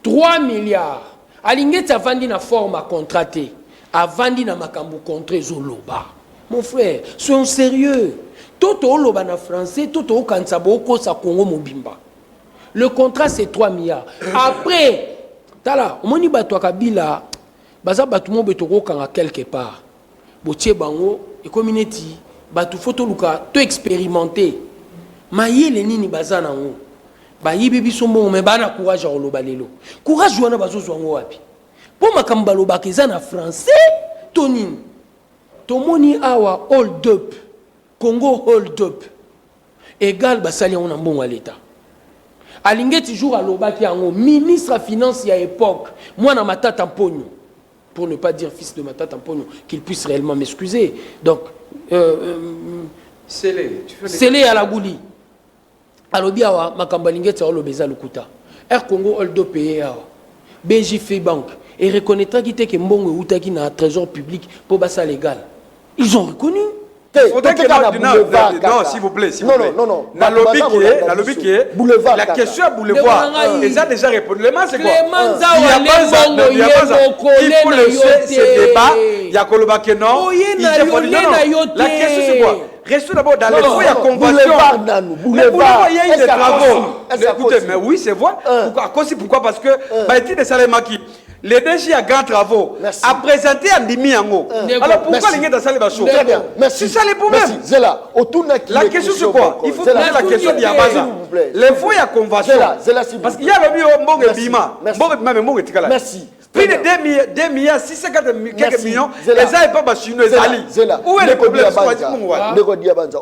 3 milliards. Alingeti a vendu na forme à contrater. A vendu na makambu contre Zoloba. Mon frère, soyons sérieux. Toto Oloba na français, Toto Kansabo Kosa Congo Mobimba. Le contrat c'est 3 milliards. Après, tala, on moni bato Kabila, baza bato mo betoko kanga quelque part. Botie bango et community, bato photo luka to expérimenter. Mayele nini baza na ngo. Ba yibi biso mbongo me bana courage a Oloba lelo. Courage wana bazo zwango wapi. Po makamba loba keza na français, tonini. Tomoni awa hold up. Congo hold up. Égal basali on a mbongo à l'état. Alingeti jour à l'obaki yango ministre à finance à époque moi na matata Mpogno pour ne pas dire fils de matata Mpogno qu'il puisse réellement m'excuser donc Sélé à la bouli alobi awa makamba lingeti a lobeza lukuta Air Congo hold up payé awa BJF Bank et reconnaîtra qui était que mbongo outaki na trésor public pour basa légal ils ont reconnu. Non, s'il vous plaît, s'il vous plaît. Non. La lobby qui est, la question à boulevard, ils ont déjà répondu. Le c'est quoi? Il faut laisser ce débat. Il y a Koloba que non. La question c'est quoi? Restons d'abord dans les fonds, il y a convention. Boulevard, il y a des travaux. Écoutez, mais oui, c'est vrai. Pourquoi? Parce que, de Salemaki. Les DG à grands travaux a présenté un demi-ango. Alors pourquoi les gens dans salle bacho? Très bien. C'est ça les problèmes. La question c'est quoi? Il faut poser la question de Yabaza. Les fonds il y a convention. Parce qu'il y a le bio Mbongue Bima. Mbongue Tikala. Merci. Plus de 2 milliards, 650 quelques millions. Les gens ne pas chinois. Où est le problème?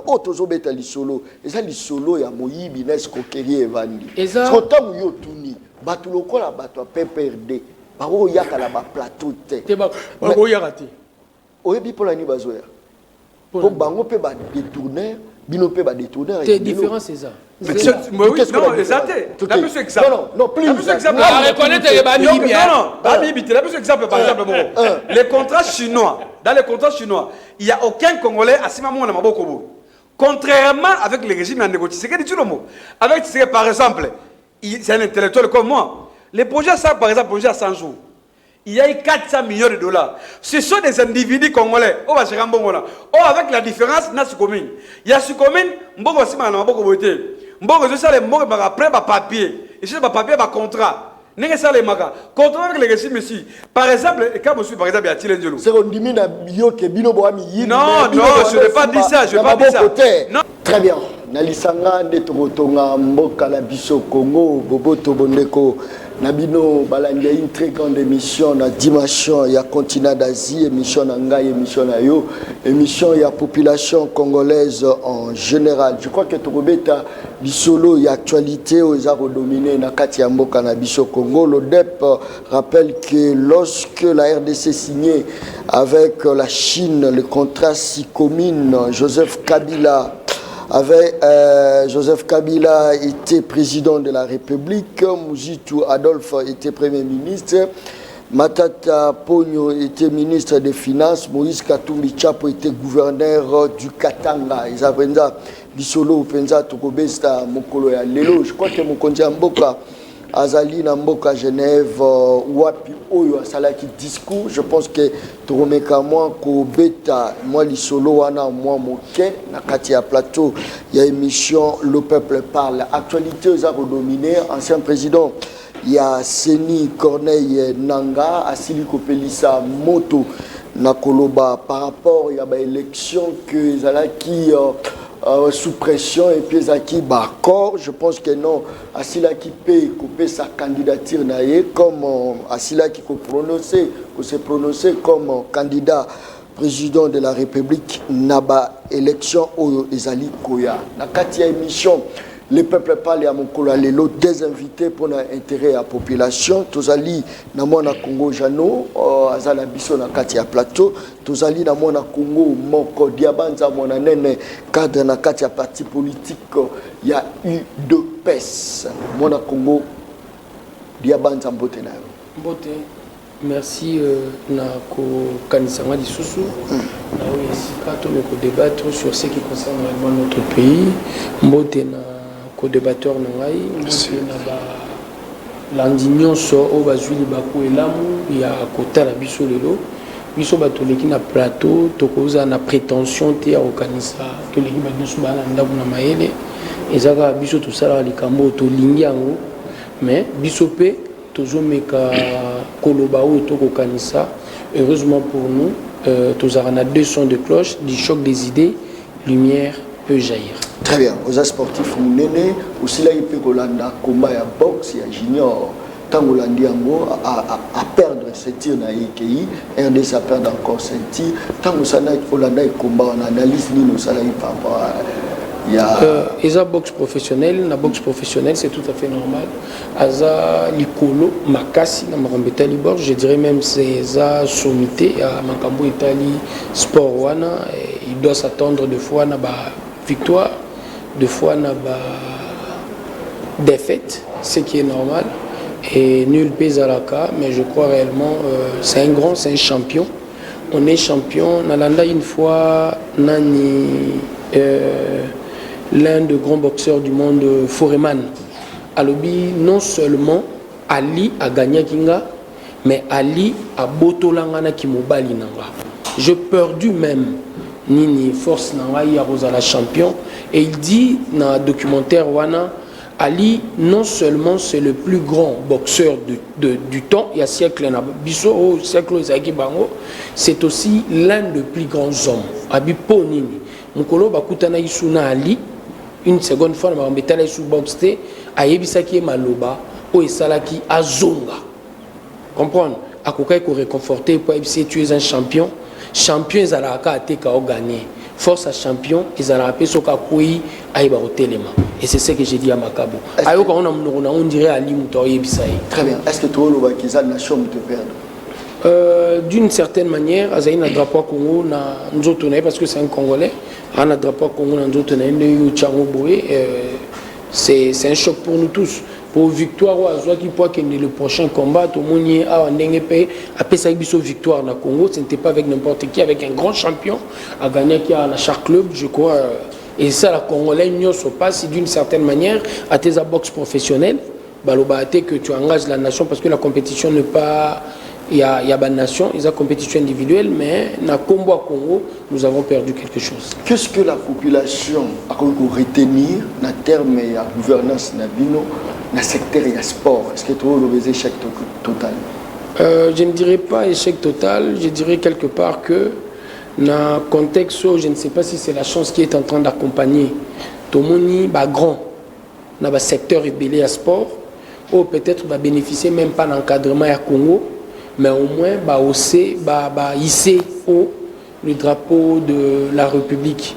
Otozobeta lisolo. Eza lisolo ya moyibi na escroquerie evandi. Skotamu yo tuni. Batu lokola batu a PPRD. Baro yaka la ba plateau te. Baro yakati. Oyebi pour la ni bazoya. Pour bango pe ba détourner, bino pe ba détourner. C'est différent c'est ça. Mais oui, non, exact. La plus exemple. Non, plus. La plus exemple. Reconnaître les babibi. Non, babibi. La plus exemple par exemple les contrats chinois. Dans les contrats chinois, il y a aucun Congolais à Simamou na Mabokobo. Contrairement avec les régimes à négocier, c'est que dit le mot. Avec par exemple, c'est un intellectuel comme moi. Les projets, ça, par exemple, projet à 100 jours, il y a eu 400 millions de dollars. Ce sont des individus congolais. Oh, avec la différence, il y a ce commune. Il y a ce commune, Mbongo aussi, Mbongo, je sais, les Mbongo, après, papier. Et c'est papier, contrat. N'est-ce pas les magas? Contrat avec les régimes ici. Par exemple, quand je suis, par exemple, il y a Tilendjelo. C'est un dimine à Bioke, Bino Boami. Non, je n'ai pas dit ça. Je n'ai pas dit ça. Non. Très bien. Nalisanga Netogotonga Mboka la Biso Congo, Bobo Tobondeko. Nabino Balanga une très grande émission na dimension ya continent d'Asie, émission Nangai, émission Nayo, émission ya population congolaise en général. Je crois que Tobeta Bisolo y actualité aux arts dominés na kati ya mboka na biso Congo. L'ODEP rappelle que lorsque la RDC signait avec la Chine le contrat SICOMINE, Joseph Kabila était président de la République, Muzitu Adolphe était Premier ministre, Matata Pogno était ministre des Finances, Moïse Katumbi Chapo était gouverneur du Katanga. Ils avaient Bisolo Penza Tokobesta Mokolo ya Lelo. Je crois que Mokonzi Mboka Azali Namboka Genève Wapi Oyo Salaki discours. Je pense que Toromeka moi ko beta moi lisolo wana moi moke na kati ya plateau il y a émission Le Peuple parle. Actualité aux arts dominés, ancien président il y a Seni Corneille Nanga Asili Kopelisa Moto Nakoloba par rapport il y a ba élection que Zalaki sous pression et puis Zaki Bakor, je pense que non, Asila qui peut couper sa candidature comme Asila qui s'est prononcé comme candidat président de la République Naba élection au Ezali Koya. Na katia émission Le Peuple parle à Mokolo Lelo, des invités pour l'intérêt à la population. Tozali na mona Congo Jano, azala biso na kati ya plateau. Tozali na mona Congo moko diabanza mona nene cadre na kati ya parti politique ya UDPS. Mona Congo diabanza mbote na yo. Mbote. Merci na ko kanisanga lisusu. Na aussi kato ko débattre sur ce qui concerne réellement notre pays. Mbote na co-débatteur nangai, landi nyonso oyo bazwi libaku elamu ya kotala biso lelo biso bato toleki na plateau tokozala na prétention te ya kokanisa toleki bato nyonso baa na ndako na mayele eza kaka biso tosalaka likambo tolingi yango mais biso mpe tozomeka koloba oyo tokokanisa. Heureusement pour nous tozalaka na deux sons de cloche du choc des idées, lumière peut jaillir. Très bien. Aux sportifs munene aussi là il peut kolanda combat ya boxe ya junior tant Holandi yango à perdre ce tir na EKI RDC a perdre encore ce tir tant Osana Holanda et combat on analyse ni nos salaires par rapport à eza boxe professionnelle na boxe professionnelle c'est tout à fait normal aza likolo makasi na makambo etali boxe je dirais même c'est eza sommité ya makambo etali sport wana il doit s'attendre de fois na ba victoire de fois na ba défaite ce qui est normal et nul pèse à la cas mais je crois réellement c'est un grand, c'est un champion on est champion nalanda une fois nani l'un des grands boxeurs du monde, Foreman. Alobi, non seulement Ali a gagné Kinga, mais Ali a botolangana ki mobali nanga. Je perdu même Nini force nanga ya Rosala champion et il dit dans le documentaire Wana Ali non seulement c'est le plus grand boxeur du temps il y a siècle na biso au siècle ezaki bango c'est aussi l'un des plus grands hommes abi po nini mukolo bakutana isuna Ali une seconde fois na mbetala sous boxe te ayebisaki maloba o esalaki azonga comprendre akokai ko réconforter pour si tu es un champion ezalaka ateka o gagner force à champion ezalaka pe soka koi ayeba hotelema et c'est ce que j'ai dit à Makabo ayoka on dirait Ali muto yebisai. Très bien. Est-ce que toi le Kiza na chambre te perdre d'une certaine manière azaina drapeau Congo na nzoto na parce que c'est un Congolais on a drapeau Congo na nzoto na ndo chango boye c'est un choc pour nous tous pour victoire ou azwa qui pour que le prochain combat tout moni a ndenge pe après ça biso victoire na Congo ce n'était pas avec n'importe qui avec un grand champion a gagné qui a la Char Club je crois et ça la Congolais se passe d'une certaine manière à tes boxe professionnelle balobate que tu engages la nation parce que la compétition n'est pas il y a une nation, il y a une compétition individuelle, mais dans le combat Congo, nous avons perdu quelque chose. Qu'est-ce que la population a retenir dans le terme de la gouvernance dans le secteur du sport? Est-ce que tu as un échec total? Je ne dirais pas échec total, je dirais quelque part que dans le contexte, je ne sais pas si c'est la chance qui est en train d'accompagner tout le monde grand dans le secteur rébellé à sport, ou peut-être va bénéficier même pas d'encadrement à Congo. Mais au moins hausser hisser le drapeau de la République.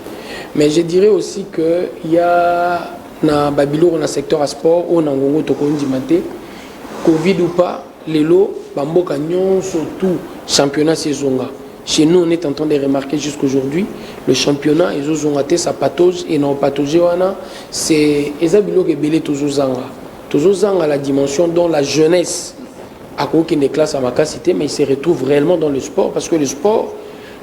Mais je dirais aussi que il y a na Babilo dans le secteur à sport ou na ngongo tokondi mate Covid ou pas les lots bamboka nyon surtout championnat saisonga. Chez nous on est en train de remarquer jusqu'aujourd'hui le championnat ils ont raté sa patauge et non patauge wana c'est ezabilo ke belé toujours zanga la dimension dont la jeunesse à quoi qu'il est classe à ma cité, mais il se retrouve réellement dans le sport parce que le sport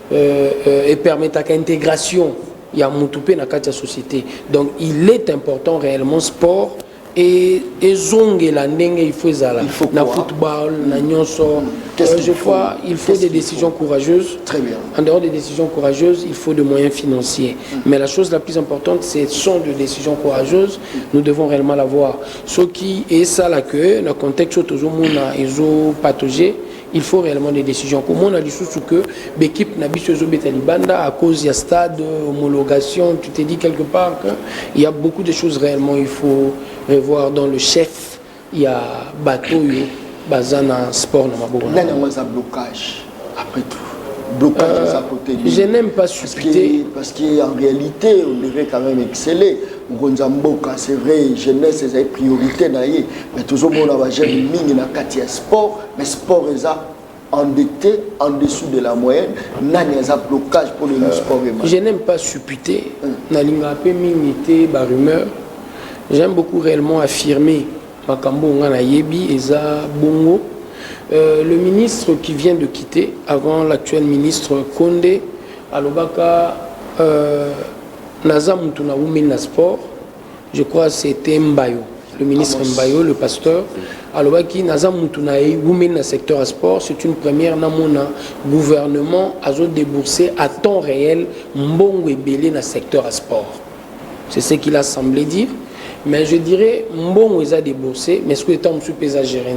permet à l'intégration. Il y a Moutoupé dans la société. Donc il est important réellement sport et zong et la nenge il faut ça là. Na football, na nyonso. Je crois il faut des décisions courageuses. Très bien. En dehors des décisions courageuses, il faut des moyens financiers. Mais la chose la plus importante, c'est sont des décisions courageuses. Nous devons réellement l'avoir. Ce qui est ça là que dans le contexte où tout le monde a pathogé, il faut réellement des décisions. Comme on a dit sous que l'équipe n'a pas Talibanda à cause du stade, homologation, tu t'es dit quelque part qu'il y a beaucoup de choses réellement il faut revoir dans le chef. Il y a bateau, bazana sport dans ma bourre. Il y a un blocage après tout. Blocage à côté. Je n'aime pas supputer. Parce qu'en réalité, on devrait quand même exceller. C'est vrai, jeunesse, c'est une priorité. Mais toujours, on a géré mine dans le sport. Mais sport est endetté en dessous de la moyenne. Il y a un blocage pour le sport. Je n'aime pas supputer. J'aime beaucoup réellement affirmer Makambo Ngana Yebi Eza Bongo. Le ministre qui vient de quitter, avant l'actuel ministre Condé, Alobaka Naza Mutuna Women Sport, je crois que c'était Mbayo. le ministre Mbayo, le pasteur, alors qui naza mutunae women na secteur à sport, c'est une première na mon gouvernement a déboursé à temps réel mbongo ebele na secteur à sport. C'est ce qu'il a semblé dire, mais je dirais mbongo a déboursé, mais ce que étant monsieur pesa gérer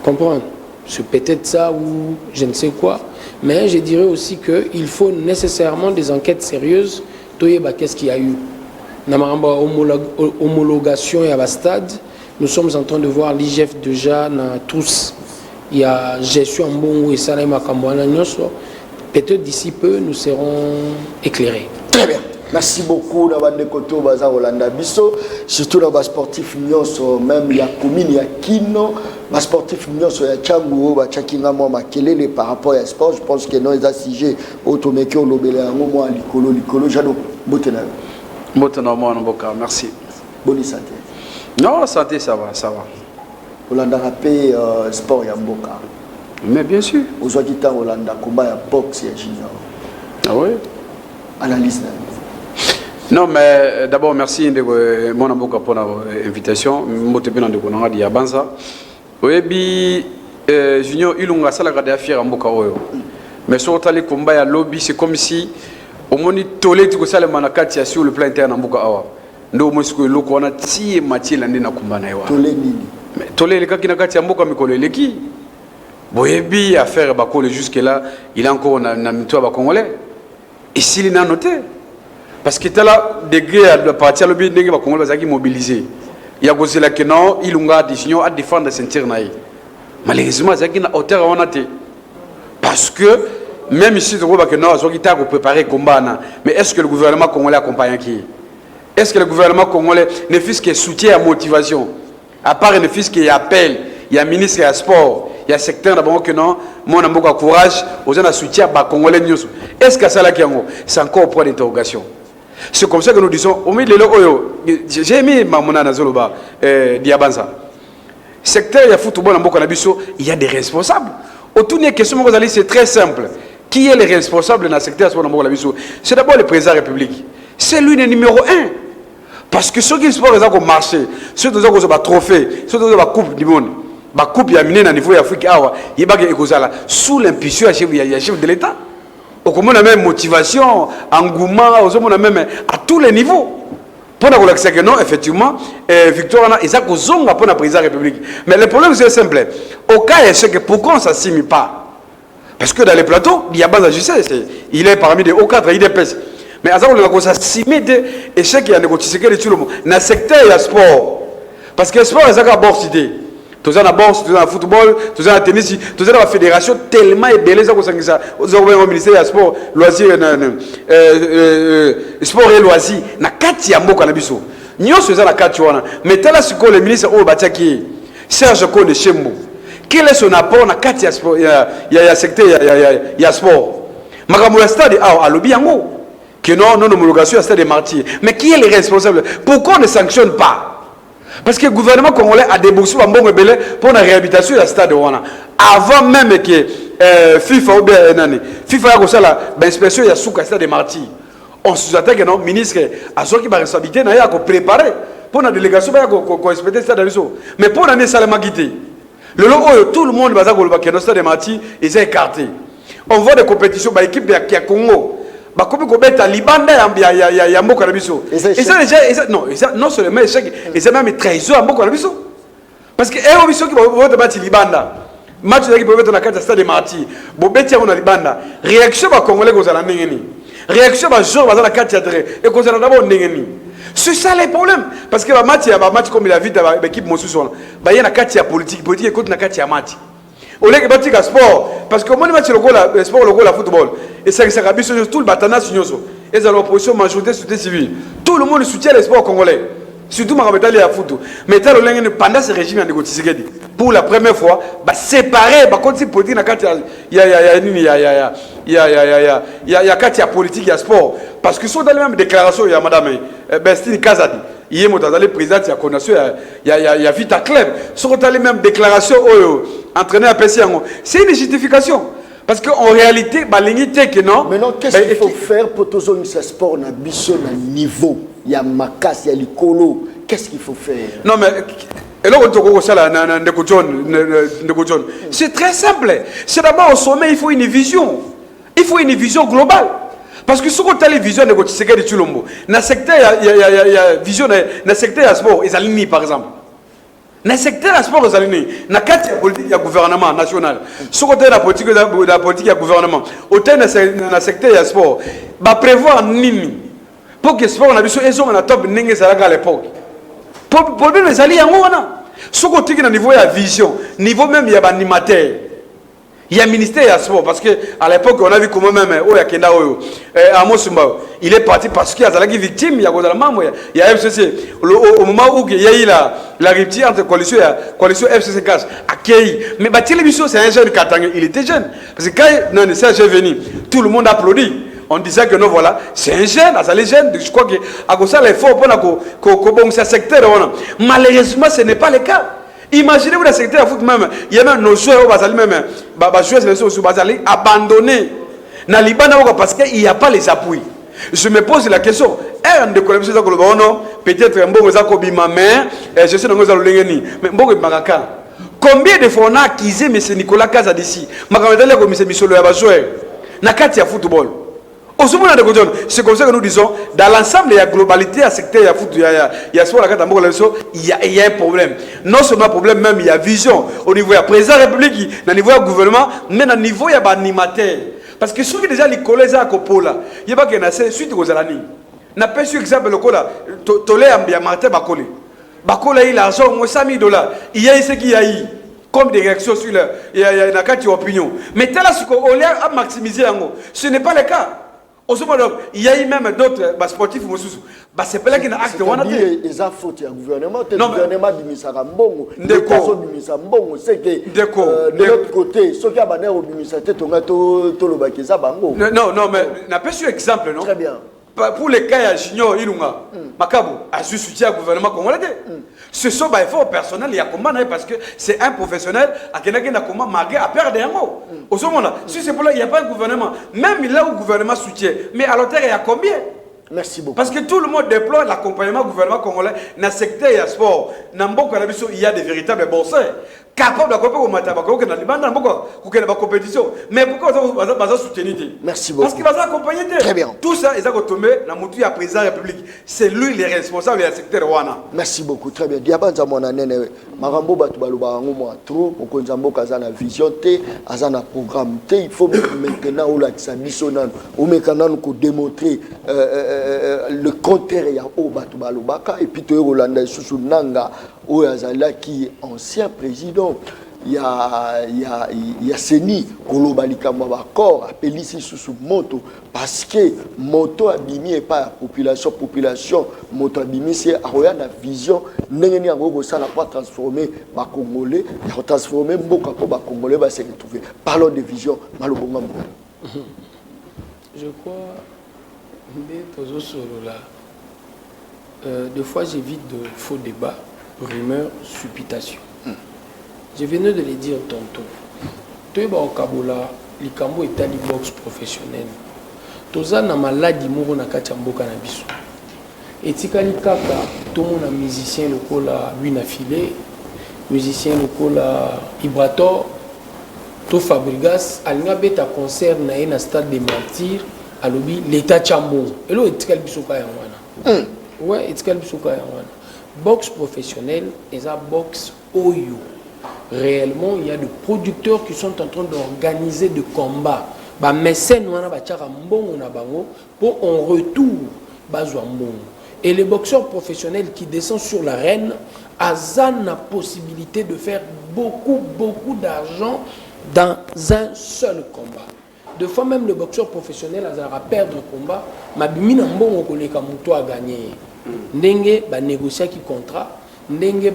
comprendre, c'est peut-être ça ou je ne sais quoi, mais je dirais aussi que il faut nécessairement des enquêtes sérieuses. Qu'est-ce qu'il y a eu? Homologation et à stade, nous sommes en train de voir l'IGF déjà tous. Il y a gestion en bon et ça peut-être d'ici peu nous serons éclairés. Très bien. Merci beaucoup Nabande Koto Baza Rolanda Bisso, surtout dans les sportifs nyonso, même il y a commune, il y a kino, les sportifs nyonso, il y a Tchangou, il y a Tchakinga Mama Kelele par rapport à sport, je pense que non les assijés automeke au lobele un moment likolo jado botena. Botena moi Mboka, merci. Bonne santé. Non, santé ça va, ça va. Rolanda rappé sport ya Mboka. Mais bien sûr. Aujourd'hui temps Rolanda combat ya boxe ya junior. Ah oui. Analyse. Non, mais d'abord, merci de mon amour pour l'invitation. Je suis en de Yabanza. Oui, Junior, il a salarié à faire un boka. Mais surtout, les combats à lobby, c'est comme si au moins tolé tout ça le manakati sur le plan interne en boka. Nous, moi, ce que l'on a tiré Mathieu l'année na combat na. Tolé nini? Mais tolé les gars qui n'a qu'à tirer boka mais collé les qui? Boyebi à faire bakole jusque là, il a encore na mitoa ba congolais. Et s'il a noté. Parce que tu as là des guerres de partir à l'objet de Congolais qui mobilisés. Il y a des gens qui ont décision à défendre la ceinture. Malheureusement, il y a hauteur à parce que même ici, il y a des gens qui ont préparé le combat. Mais est-ce que le gouvernement congolais accompagne qui? Est-ce que le gouvernement congolais ne fait que soutien à motivation? À part ne fait qu'il appel, il y a ministre de sport, il y a secteur d'abord que non, mon amour courage, aux gens à soutien à Congolais. Est-ce que ça là qui c'est encore au point d'interrogation? C'est comme ça que nous disons, au milieu de l'eau, j'ai aimé Mamona Zoloba, Diabanza. Secteur, il y a football en Bokanabiso, il y a des responsables. Autour des questions, c'est très simple. Qui est le responsable dans le secteur en Bokanabiso? C'est d'abord le président de la République. C'est lui le numéro 1. Parce que ceux qui sont au marché, ceux qui ont un trophée, ceux qui ont une coupe du monde, la coupe, il y a un niveau d'Afrique, il y a sous l'impulsion du chef de l'État. On a même motivation, engouement, on a même à tous les niveaux. Pour nous dire que non, effectivement, Victor, ils ont pour la présidence de la République. Mais le problème, c'est simple. Au cas où, pourquoi on ne s'assimile pas? Parce que dans les plateaux, il y a base, je sais, il est parmi les hauts cadres, il est mais à ça, on a s'assimiler des échecs qui ont négocié tout le monde. Dans le secteur, il y a sport. Parce que le sport, c'est une bonne idée. Tous en boxe, tous en football, tous en tennis, tous en la fédération tellement ébélée ça que ça. Vous avez au ministère du sport, loisirs, sport et loisirs. Na kati ya mboka na biso. Nyonso za na kati wana. Mais tala siko le ministre o batiaki Serge Kone Chembo. Quel est son apport na kati ya sport ya secteur ya sport. Makambo ya stade à lobi yango. Que non homologation à stade des martyrs. Mais qui est le responsable? Pourquoi on ne sanctionne pas? Parce que le gouvernement congolais a déboursé un bon rebelle pour la réhabilitation de la stade de Rwanda. Avant même que FIFA ou bien FIFA a reçu l'inspection de la stade des martyrs. On se attend que non, ministre a son qui va responsabilité n'a pas préparé pour la délégation pour inspecter le stade de Rwanda. Mais pour l'année Salama Guité, tout le monde va dire que le stade des martyrs est écarté. On voit des compétitions par l'équipe qui a Congo. Comme Libanda ya mboka na biso. Et ça déjà non seulement échec, et c'est même trahison à mboka na biso. Parce que eux biso qui vont battre Libanda. Match qui peut être na carte stade de Martyrs. Bo beti ya na Libanda. Réaction ba congolais ko zala ndengeni. Réaction ba joueur ba zala carte ya terrain et ko zala d'abord ndengeni. C'est ça le problème parce que ba match comme la vie de l'équipe Mosusu ba y na carte ya politique et contre na carte ya match. Au lieu de bâtir le sport, parce que moi, le sport, le football, et ça c'est tout le batana signoso. Et ça l'opposition majorité société civile. Tout le monde soutient le sport congolais. Surtout Mahametali à foot. Mais pendant ce régime, pour la première fois, séparer, contre politique, il y a politique, il y a sport. Parce que sont dans les mêmes déclarations, il y a Madame Bestine Kazadi. Il y a le président de la connaissance, il y a Vita Club. Sont dans les mêmes déclarations, entraîneur à Pessiango. C'est une justification. Parce qu'en réalité, que non. Maintenant, qu'est-ce qu'il faut faire pour tous les sports na biso na niveau? Il y a Makas, il y a l'Ikolo, qu'est-ce qu'il faut faire? Non, mais c'est très simple. C'est d'abord au sommet, il faut une vision. Il faut une vision globale. Parce que si on a une vision de Chulombo, dans le secteur, il y a vision, dans le secteur sport, ils alignent par exemple. Dans le secteur sport, ils alignent. Dans le politique, il y a gouvernement national. Si on a la politique, il y a gouvernement. Autant dans le secteur sport, il va prévoir nini. Pour que le sport, on a besoin de top, à l'époque. Pour bien les alliés, si on a niveau de vision, niveau même, il y a un animateur. Il y a un ministère de sport parce qu'à l'époque, on a vu comment même il est parti parce qu'il y a des victimes, il y a FCC. Au moment où il y a eu la rupture entre coalition FCC CAS, accueilli. Mais la télévision, c'est un jeune Katanga, il était jeune. Parce que quand le Serge est venu, tout le monde applaudit. On disait que non, voilà, c'est un jeune, je crois que à cause de l'effort pour ce secteur. Malheureusement, ce n'est pas le cas. Imaginez-vous dans le secteur de foot même, il y a même nos joueurs abandonnés dans le Liban parce qu'il n'y a pas les appuis. Je me pose la question, peut-être un bon je sais que combien de fois on a accusé M. Nicolas Kaza d'ici, football. C'est comme ça que nous disons, dans l'ensemble, il y a globalité, il y a secteur, il y a foot, il y a sport, il y a un problème. Non seulement un problème, même il y a vision. Au niveau de la présidence de la République, au niveau du gouvernement, mais au niveau il y a un animateur. Parce que ceux qui déjà les collègues à Copola, il y a pas qu'il y a suite aux années. N'a pas su exemple le cola, Tolé Ambia Martin Bakole. Bakole il a l'argent, moins $100 000. Il y a ce qu'il y a eu. Comme des réactions sur le. Il y a une opinion. Mais tel qu'on a maximisé, ce n'est pas le cas. Il y a eu même d'autres sportifs. C'est pas là qu'il y a un acte. Ils ont faute au gouvernement. Le gouvernement dit que c'est un bon. C'est que de l'autre côté, ceux qui ont banné au ministère, non, mais n'a pas su exemple, non? Très bien. Pour les cas, Junior Ilunga, Makabo a su soutenir le gouvernement congolais. Ce sont des efforts personnels, il y a comment parce que c'est un professionnel à qui n'a comment marqué à perdre un mot. Au moment si c'est pour là, il n'y a pas de gouvernement. Même là où le gouvernement soutient, mais à l'autre, il y a combien? Merci beaucoup. Parce que tout le monde déploie l'accompagnement du gouvernement congolais dans le secteur et sport. Dans le il y a des véritables bosseurs capables d'accompagner au matin, dans la compétition. Mais pourquoi vous avez soutenu? Merci beaucoup. Parce qu'il va accompagner. Très bien. Tout ça, ils ont tombé dans le moutou à président de la République. C'est lui le responsable du secteur Wana. Merci beaucoup. Très bien. Diabanza mona nene marambo batu baluba ngo trop ko nzambo kazana vision te azana programme te il faut maintenant ou la biso nan ou mekana ko démontrer le contraire ya o batu balubaka et puis to Rolanda susu nanga o yazala qui ancien président. Il y a Seni Kolobalika Mabakor appelé ici sous moto parce que moto abimi et pas population moto abimi c'est à la vision n'engeni ango ça n'a pas transformé ba congolais transformer mboka ko ba congolais va se retrouver. Parlons de vision malobonga. Je crois des fois j'évite de faux débats, rumeurs, supputations. Je venais de le dire tantôt. Toyeba au Kabola, likambo est ali boxe professionnel. Toza na maladie moko na kati ya mboka na biso. Etikali kaka tomo na musicien lokola lui na filé, musicien lokola Ibrator, to Fabrigas alinga beta concert na na stade des Martyrs à l'obi l'état chambo. Elo etikali biso ka yanwana. Ouais, etikali biso ka yanwana. Boxe professionnel et ça boxe oyo. Réellement, il y a des producteurs qui sont en train d'organiser des combats. Pour en retour, et les boxeurs professionnels qui descendent sur l'arène, ils ont la possibilité de faire beaucoup d'argent dans un seul combat. Deux fois même le boxeur professionnel a perdre le combat, mais il a gagné. Ndenge ba négocier qui contrat, ndenge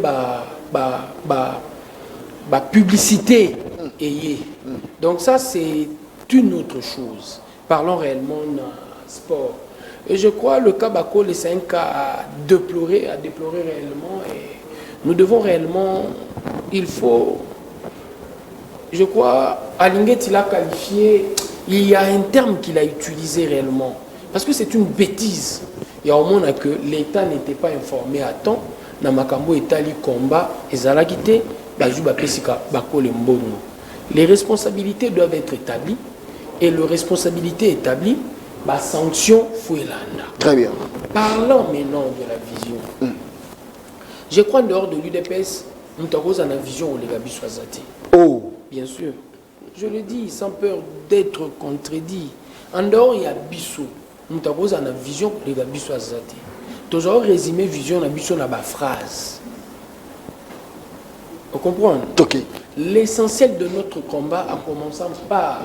publicité ayée. Donc ça c'est une autre chose. Parlons réellement de sport. Et je crois le cas Bakole c'est un cas à déplorer réellement. Et nous devons réellement, il faut, je crois, Alinguet il a qualifié, il y a un terme qu'il a utilisé réellement. Parce que c'est une bêtise. Il y a au moins que l'État n'était pas informé à temps. na makambo etali combat ezalaki te bazwi bapesika bakole mbongo. Les responsabilités doivent être établies et le responsabilité établie, la sanction fouillelanda. Très bien. Parlant maintenant de la vision. Je crois en dehors de l'UDPS, nous avons une vision au Legabi Swazati. Oh. Bien sûr. Je le dis sans peur d'être contredit. En dehors, il y a Bissou. Nous avons une vision au Legabi Swazati. Nous avons résumé vision dans Bissou dans la phrase. Vous comprenez? Ok. L'essentiel de notre combat, en commençant par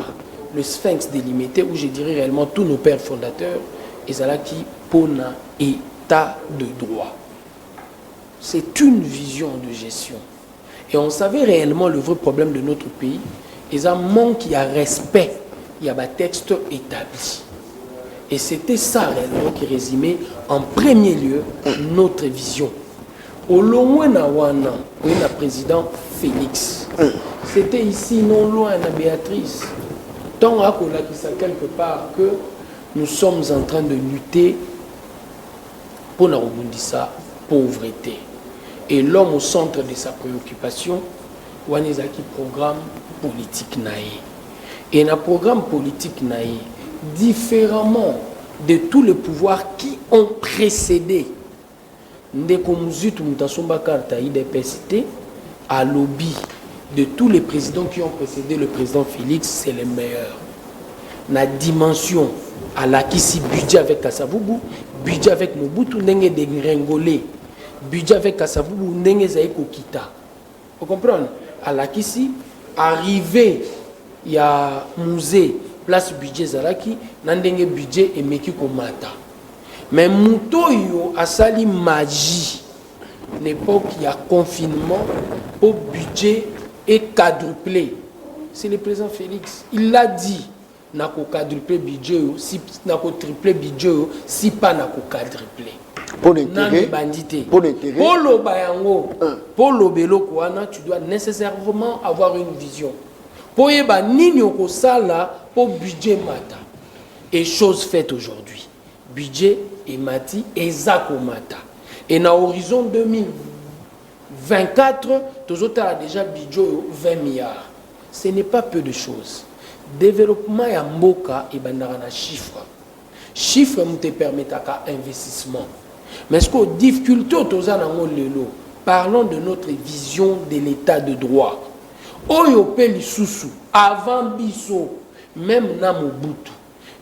le Sphinx délimité, où je dirais réellement tous nos pères fondateurs, et c'est là qui pona état de droit. C'est une vision de gestion. Et on savait réellement le vrai problème de notre pays, et ça manque il y a respect, il y a un texte établi. Et c'était ça réellement qui résumait en premier lieu notre vision. Au loin na wana, le président Félix. C'était ici, non loin, à Béatrice. Tant à qu'on a dit ça quelque part que nous sommes en train de lutter pour la pauvreté. Et l'homme au centre de sa préoccupation, Wanezaki programme politique naïe. Et dans le programme politique naïe, différemment de tous les pouvoirs qui ont précédé, Ndeko Muzitu Mutasomba Karta IDPST, à lobby de tous les présidents qui ont précédé le président Félix, c'est le meilleur. La dimension à la Kissi, budget avec Kasavubu, budget avec Mobutu, Ndenge de Ngengolé, budget avec Kasavubu, Ndenge Zaïko Kita. Vous comprenez? À la Kissi, arrivé, il y a musée, place budget Zalaki, Ndenge budget et Meki Komata. Mais Moutoyo a sali magie. L'époque, il y a confinement, au budget est quadruplé. C'est le président Félix. Il l'a dit. N'a qu'au quadruplé budget, si n'a qu'au triplé budget, si pas n'a qu'au quadruplé. Pour l'intérêt. Pour l'intérêt. Pour le bayango. Pour le belo kouana, tu dois nécessairement avoir une vision. Pour yeba nini oko sala pour budget mata. Et chose faite aujourd'hui. Budget et mati et zako mata. Et dans l'horizon 2024, Toyota a déjà budget 20 milliards. Ce n'est pas peu de choses. Développement et mboka et banana chiffre. Chiffre te permettent à investissement. Mais ce que difficulté parlons de notre vision de l'état de droit. Oyo peli susu avant biso même na Mobutu,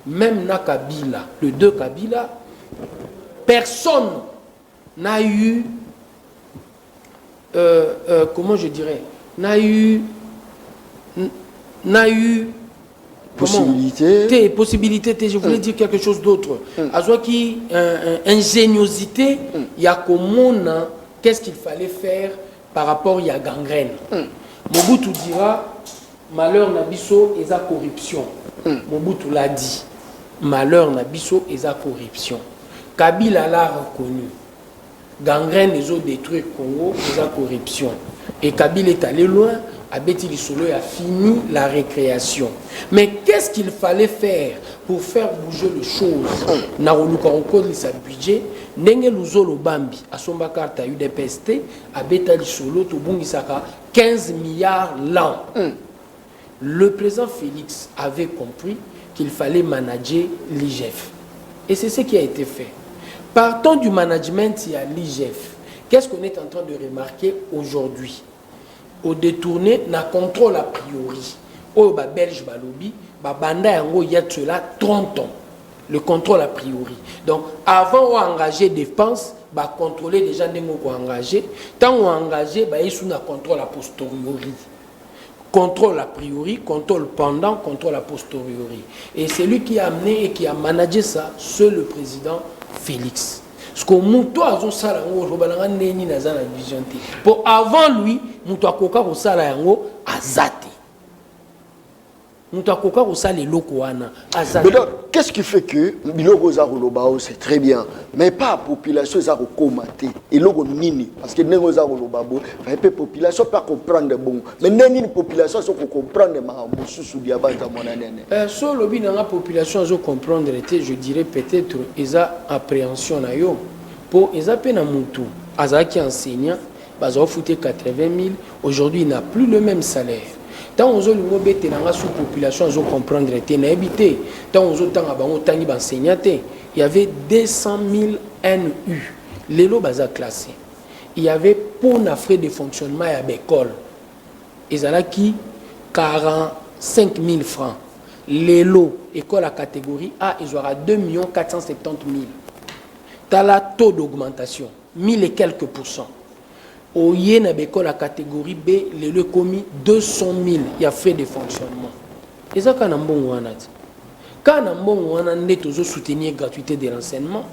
même na Kabila, le deux Kabila, personne n'a eu, comment je dirais, n'a eu possibilité, je voulais dire quelque chose d'autre. Azoaki, ingéniosité, il y a comment, qu'est-ce qu'il fallait faire par rapport à la gangrène. Mobutu dira, malheur nabiso et sa corruption. Mobutu l'a dit, malheur nabiso et sa corruption. Kabila l'a reconnu. Gangrène, les autres détruit le Congo, et sa corruption. Et Kabila est allé loin, Abeti Lissolo a fini la récréation. Mais qu'est-ce qu'il fallait faire pour faire bouger les choses? Naroluka Okoli sa budget, Nenge Luzolo Bambi, à son bakarta UDPST, Abeta Lissolo, Tobungisaka, 15 milliards l'an. Le président Félix avait compris qu'il fallait manager l'IGF. Et c'est ce qui a été fait. Partant du management, il y a l'IGF. Qu'est-ce qu'on est en train de remarquer aujourd'hui? Au détourné, na contrôle a priori. Au belge balobi, banda yango y a cela 30 ans. Le contrôle a priori. Donc avant d'engager des dépenses, contrôler les gens qui ont engagé. Tant on a engagé, ils sont na contrôle a posteriori. Contrôle a priori, contrôle pendant, contrôle a posteriori. Et c'est lui qui a amené et qui a managé ça, c'est le président Félix. Parce que Mouto a son salaire, pour avant lui, Mouto a koka ko salaire yango azate. Mouto a koka ko salaire loko wana azate. Mais donc, qu'est-ce qui fait que biloko za kolobao c'est très bien, mais pas la population za kokomate et logo nini parce que nengo za kolobabo, la population pas comprendre bon. Mais nini population so comprendre ma mususu dia banta monanene. So lobi na population zo comprendre était, je dirais peut-être eza appréhension na yo pour eza pe na mutu. Azaki enseignant, Bazo fouté 80 000, aujourd'hui il n'a plus le même salaire. Tant on a une sous-population, on comprendre que habité. Tant on a enseignant, il y avait 200 000 NU. Les lots baza classés. Il y avait pour un frais de fonctionnement à l'école. Ils ont qui 45 000 francs. Les lots, école à catégorie A, ils auront 2 470 000. Tu as la taux d'augmentation, 1000 et quelques pourcents. Au Yéna l'école à catégorie B, les lots commis 200 000. Il y a frais de fonctionnement. Et ça, quand on a un bon wanat. Quand on a un bon wanat, on a soutenir la gratuité de l'enseignement.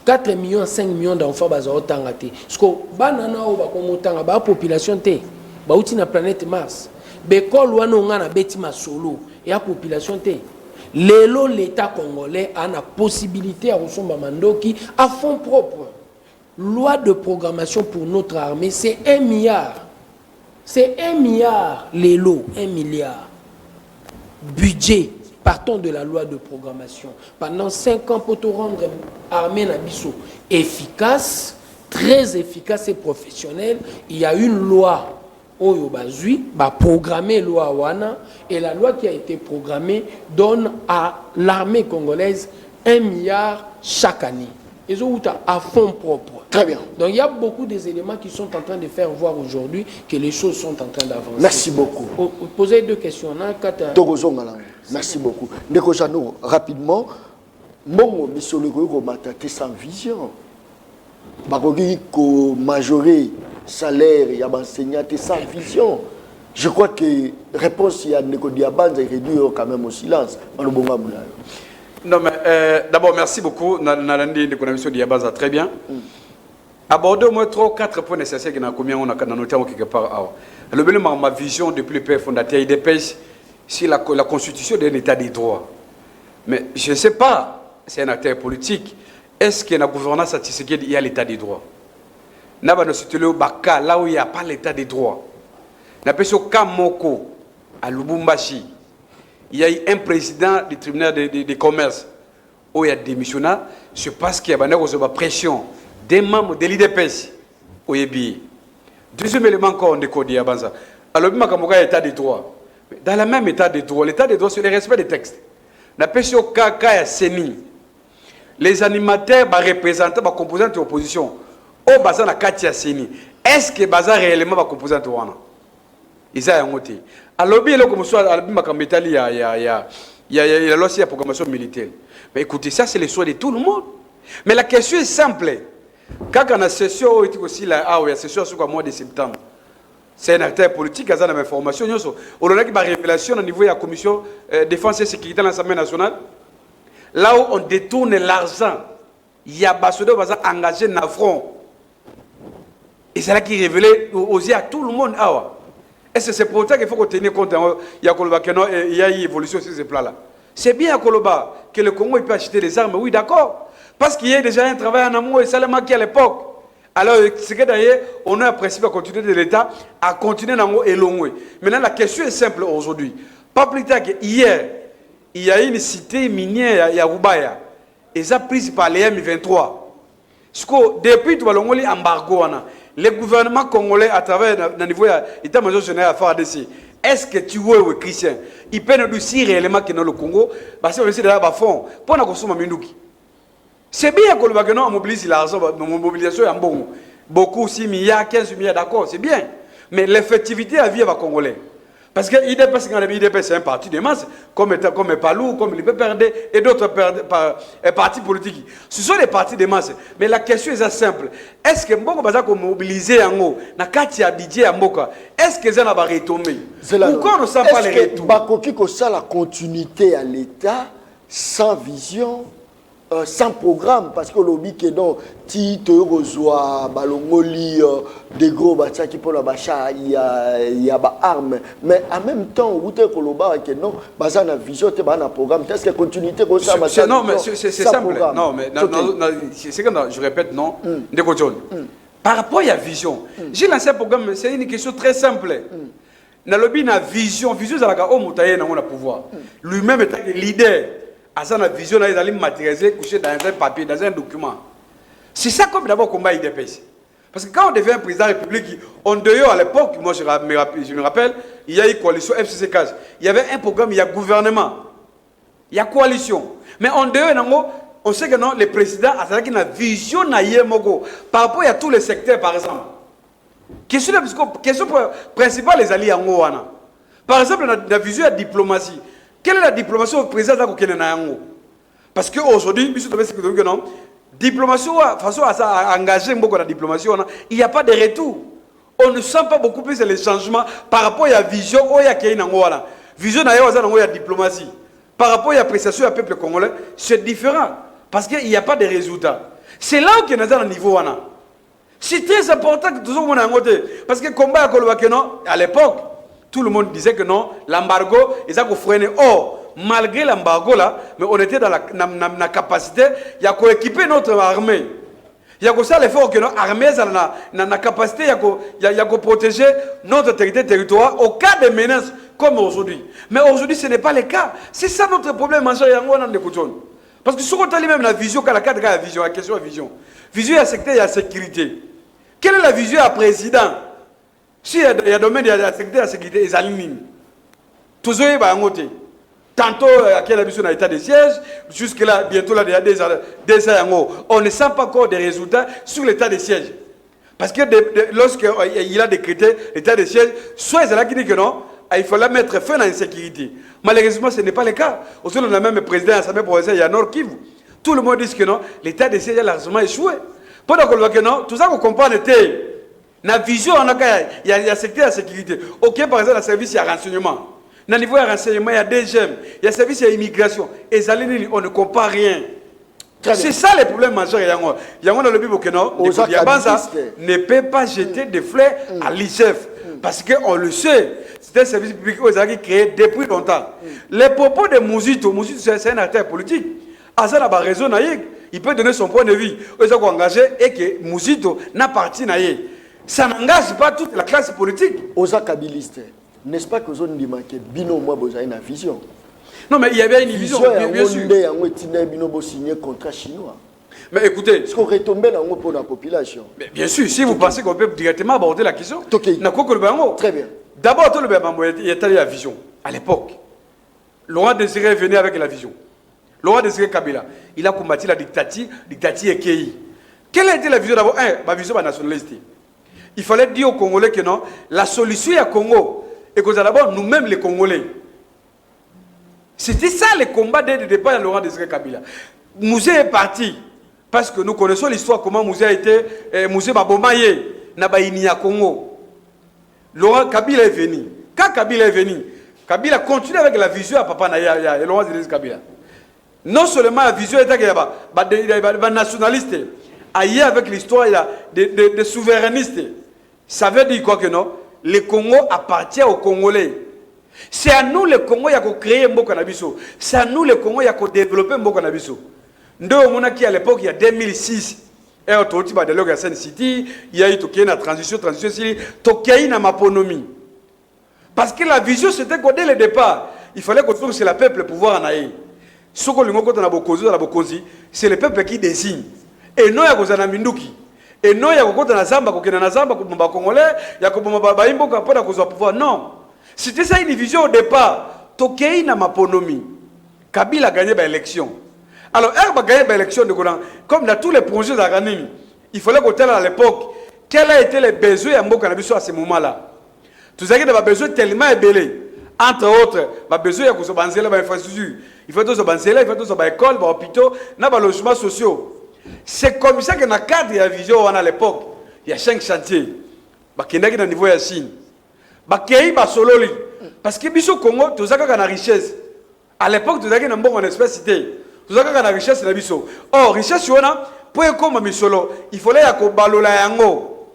4 millions, 5 millions d'enfants ont été ratés. Parce que la population est sur la planète Mars. L'école où on a un solo et la population est. L'État congolais a la possibilité à recevoir Mandoki à fonds propres. Loi de programmation pour notre armée, c'est 1 milliard. C'est 1 milliard, les lots, 1 milliard. Budget. Partons de la loi de programmation. Pendant 5 ans, pour te rendre armée Nabiso efficace, très efficace et professionnelle, il y a une loi programmée loi Wana, et la loi qui a été programmée donne à l'armée congolaise 1 milliard chaque année. Ils ont à fonds propres. Très bien. Donc il y a beaucoup des éléments qui sont en train de faire voir aujourd'hui que les choses sont en train d'avancer. Merci beaucoup. Posez 2 questions. Merci beaucoup. Ndeko Jano, rapidement, mon monsieur le Gouvernement m'a sans vision. Barogi ko majorer salaire y a enseignant sans vision. Je crois que réponse y a Ndeko Diabanza réduire quand même au silence. Non mais d'abord merci beaucoup Nalandi de connexion Diabanza très bien. Aborder au moins 3 ou 4 points nécessaires que nous avons noté quelque part. Ma vision depuis le père fondateur IDPS, c'est la constitution d'un état de droit. Mais je ne sais pas, c'est un acteur politique, est-ce qu'il y a une gouvernance artistique, il y a l'état de droit? Là où il n'y a pas l'état de droit. Kamoko, à Lubumbashi, il y a eu un président du tribunal de commerce où il y a démissionné, c'est parce qu'il y a une pression des membres de l'IDPS au Yébi. Deuxième élément encore, on décode Yabanza. Alors, il y a l'état de droit. Dans le même état de droit, l'état de droit, c'est le respect des textes. La PCO Kaka et Seni. Les animateurs, les représentants, les composants de l'opposition, au bazar na Katia Seni. Est-ce que bazar réellement va composant de Wana? Ils ont un côté. Alors, il y a la loi sur la programmation militaire. Mais écoutez, ça, c'est le choix de tout le monde. Mais la question est simple. Quand on a session aussi là, il y a session sur le mois de septembre. C'est un acteur politique, il y a une information. On a une révélation au niveau de la commission défense et sécurité de l'Assemblée nationale. Là où on détourne l'argent, il y a des ambassadeurs engagés dans le front. Et c'est là qui révèle aux yeux à tout le monde. Et c'est pour ça qu'il faut qu'on tienne compte. Il y a une évolution sur ces plans-là. C'est bien à Koloba que le Congo peut acheter des armes, oui, d'accord. Parce qu'il y a déjà un travail en amour et Salama qui à l'époque. Alors, c'est que d'ailleurs, on a un principe à continuer de l'État, à continuer dans et long. Maintenant, la question est simple aujourd'hui. Pas plus tard qu'hier, il y a une cité minière à Rubaya. Et ça prise par les M23. Depuis tout l'embargo, le gouvernement congolais, à travers le niveau de l'état-major général à FARDC, est-ce que tu vois, Christian, il peut nous dire réellement que dans le Congo, parce qu'on essaie de faire fond, pour nous consommer Minduki. C'est bien que le mobilise l'argent, la mobilisation est bon. Beaucoup, 6 milliards, 15 milliards, d'accord, c'est bien. Mais l'effectivité à vivre à Congolais. Parce que l'IDP, c'est un parti de masse, comme Palou, comme l'IPPRD et d'autres partis politiques. Ce sont des partis de masse. Mais la question est simple. Est-ce que Mboko Baza ko mobiliser en haut, na kati ya budget en Mboka, est-ce que ça n'a pas retombé? Pourquoi on ne sent pas les retours? Est-ce que Bakoki ko ça la continuité à l'État sans vision? Sans programme, parce que le lobby qui est dans titre reçoit balongoli des gros bâtiments qui pour la bacha il y a armes, mais en même temps où tu es koloba que non basa na vision te ba na programme, est-ce que continuité comme ça? Non mais c'est simple. Non mais c'est comme je répète non de John. Par rapport à la vision, j'ai lancé un programme, c'est une question très simple. Na lobby na vision ça la ga o mutaye na on a pouvoir. Lui-même est leader. À sa vision, il a matérialisé, couché dans un papier, dans un document. C'est ça comme d'abord combat IDPS. Parce que quand on devient président de la République, on dehors à l'époque, moi je me rappelle, il y a eu coalition FCC CAS. Il y avait un programme, il y a gouvernement, il y a coalition. Mais on dehors, on sait que non, le président a une vision par rapport à tous les secteurs, par exemple. Question principale, les alliés en Ouana. Par exemple, la vision de la diplomatie. Quelle est la diplomatie au président de parce qu'aujourd'hui, diplomatie, façon à engager beaucoup la diplomatie, il n'y a pas de retour. On ne sent pas beaucoup plus les changements par rapport à la vision où il y a vision de la diplomatie. Par rapport à l'appréciation du peuple congolais, c'est différent. Parce qu'il n'y a pas de résultats. C'est là où il y a un niveau. C'est très important que tout le monde ait un côté. Parce que combat à l'époque, tout le monde disait que non, l'embargo, ils ont freiné. Or, malgré l'embargo là, mais on était dans la capacité, il y a équiper notre armée. Il y a ça l'effort que notre armée a la capacité, il y a protéger notre territoire au cas de menaces comme aujourd'hui. Mais aujourd'hui, ce n'est pas le cas. C'est ça notre problème, parce que si on a même la vision, quand la vision, la question de la vision. Vision, il y a secteur, il y a sécurité. Quelle est la vision à président? Si il y a domaine, il y a secteur, il y a sécurité, ils alignent. Toujours, il y a un côté. Tantôt, il y a un état de siège, jusque-là, bientôt, là, il y a des ans, on ne sent pas encore des résultats sur l'état de siège. Parce que lorsqu'il a décrété l'état de siège, soit il a dit que non, il fallait mettre fin à l'insécurité. Malheureusement, ce n'est pas le cas. Aussi, on a même le président de l'Assemblée provinciale, il y a Nord Kivu. Tout le monde dit que non, l'état de siège a largement échoué. Pendant qu'on voit que non, tout ça qu'on comprend était. La vision, il y a secteur de sécurité. Ok, par exemple, le service, il y a renseignement. Dans le niveau de renseignement, il y a DGM, il y a service, il y a immigration. Et on ne comprend rien. C'est ça le problème majeur. Il y a un lobby que non, ne peut pas jeter des fleurs à l'IGF. Parce qu'on le sait, c'est un service public qui a été créé depuis longtemps. Les propos de Mouzito, c'est un acteur politique. À ça, il a raison, il peut donner son point de vue. Ils ont engagé et que Mouzito n'a parti. Ça n'engage pas toute la classe politique. Aux akabilistes, n'est-ce pas que vous avez dit que Bino moi vous avez une vision? Non, mais il y avait une vision, bien sûr. Bino signé contrat chinois. Mais écoutez, est-ce qu'on retombe dans pour la population? Mais bien sûr, si vous pensez qu'on peut directement aborder la question, très bien. D'abord, il y a la vision. À l'époque, Laurent Désiré venait avec la vision. Laurent Désiré Kabila, il a combattu la dictature EKI. Quelle a été la vision d'abord? Ma vision nationaliste. Il fallait dire aux Congolais que non, la solution est à Congo. Et que d'abord, nous-mêmes les Congolais. C'était ça le combat dès le départ de Laurent Désiré Kabila. Mouzé est parti. Parce que nous connaissons l'histoire, comment Mouzé a été, Mouzé Babomaye, Nabaïni à Congo. Laurent Kabila est venu. Quand Kabila est venu, Kabila continue avec la vision à Papa Naya et Laurent Désiré Kabila. Non seulement la vision était qu'il y a des nationalistes, ailleurs avec l'histoire, il y a des souverainistes. Ça veut dire quoi que non? Le Congo appartient aux Congolais. C'est à nous, le Congo, qui avons créé Mboka-Nabiso. C'est à nous, le Congo, qui avons développé Mboka-Nabiso. Nous, à l'époque, il y a 2006, il y a eu dialogue à Sen City, il y a eu la transition, il y a Maponomi. Parce que la vision, c'était que dès le départ, il fallait qu'on trouve c'est le peuple le pouvoir en Aïe. Ce qu'on a c'est le peuple qui désigne. Et non, il y a Minduki. Et non, il y a Zamba, Congolais, il y a pouvoir. Non. C'était ça une vision au départ. Tokei na Maponomi. Kabila a gagné l'élection. Alors, elle a gagné l'élection, comme dans tous les projets d'Aganimi. Il fallait qu'on telle à l'époque, quels ont été les besoins à ce moment-là. Tout ça qui a besoin tellement ébélé. Entre autres, il a besoin de l'infrastructure. Il faut tout ça, il faut tout ça, l'école, les hôpitaux, les logements sociaux. C'est comme ça que dans le cadre de la vision à l'époque, il y a 5 chantiers. Il y a un niveau de Chine. Parce que au Congo, tout ça qui a la richesse. À l'époque, tout ça qui a une bonne espèce. Tout ça qui a la richesse, c'est la biso. Or, richesse, pour comme misolo, il fallait que balola yango.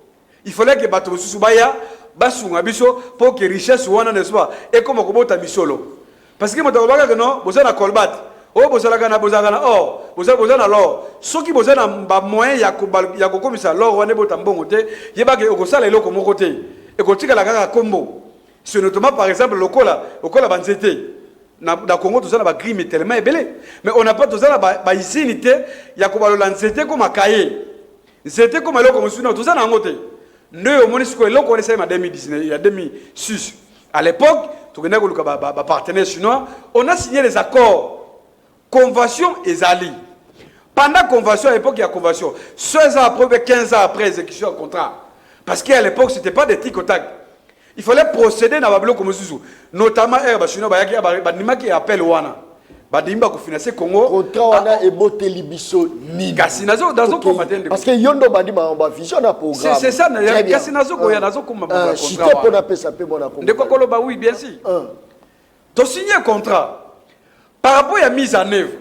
Il fallait que bato susubaya basunga biso pour que richesse wana n'est-ce pas? Et comme ko bota misolo. Parce que moto baka que non, bozana kolbat. Oh bozala kana bozana oh, bozana l'or. Soki bozana ba moyen ya ko komisa l'or wana bota mbongo te, yeba ke okosala eloko moko te. Et ko tika la kaka kombo. C'est notamment par exemple lokola banzete. Na Congo tout ça na crime tellement ébélé. Mais on n'a pas tout ça na ba isinité ya ko balola nzete comme akaye. C'était comme alors comme tout ça dans côté. Nous au Monisco et là on essaie en 2019, il y a 2006. À l'époque, tout le monde partenaire chinois, on a signé des accords, convention et zali. Pendant la convention, à l'époque il y a convention. 16 ans après, 15 ans après exécution du contrat. Parce qu'à l'époque, ce n'était pas des tic au tac. Il fallait procéder dans le comme ça. Notamment, il y a appel Wana. Badimba ko financer Congo contrat wana eboteli biso nini kasi nazo combattre parce que yondo bandima on vision na programme c'est ça kasi nazo ko ya nazo comme contrat chité pour na pesa pe bona de quoi koloba oui bien sûr to signer contrat par rapport à mise en œuvre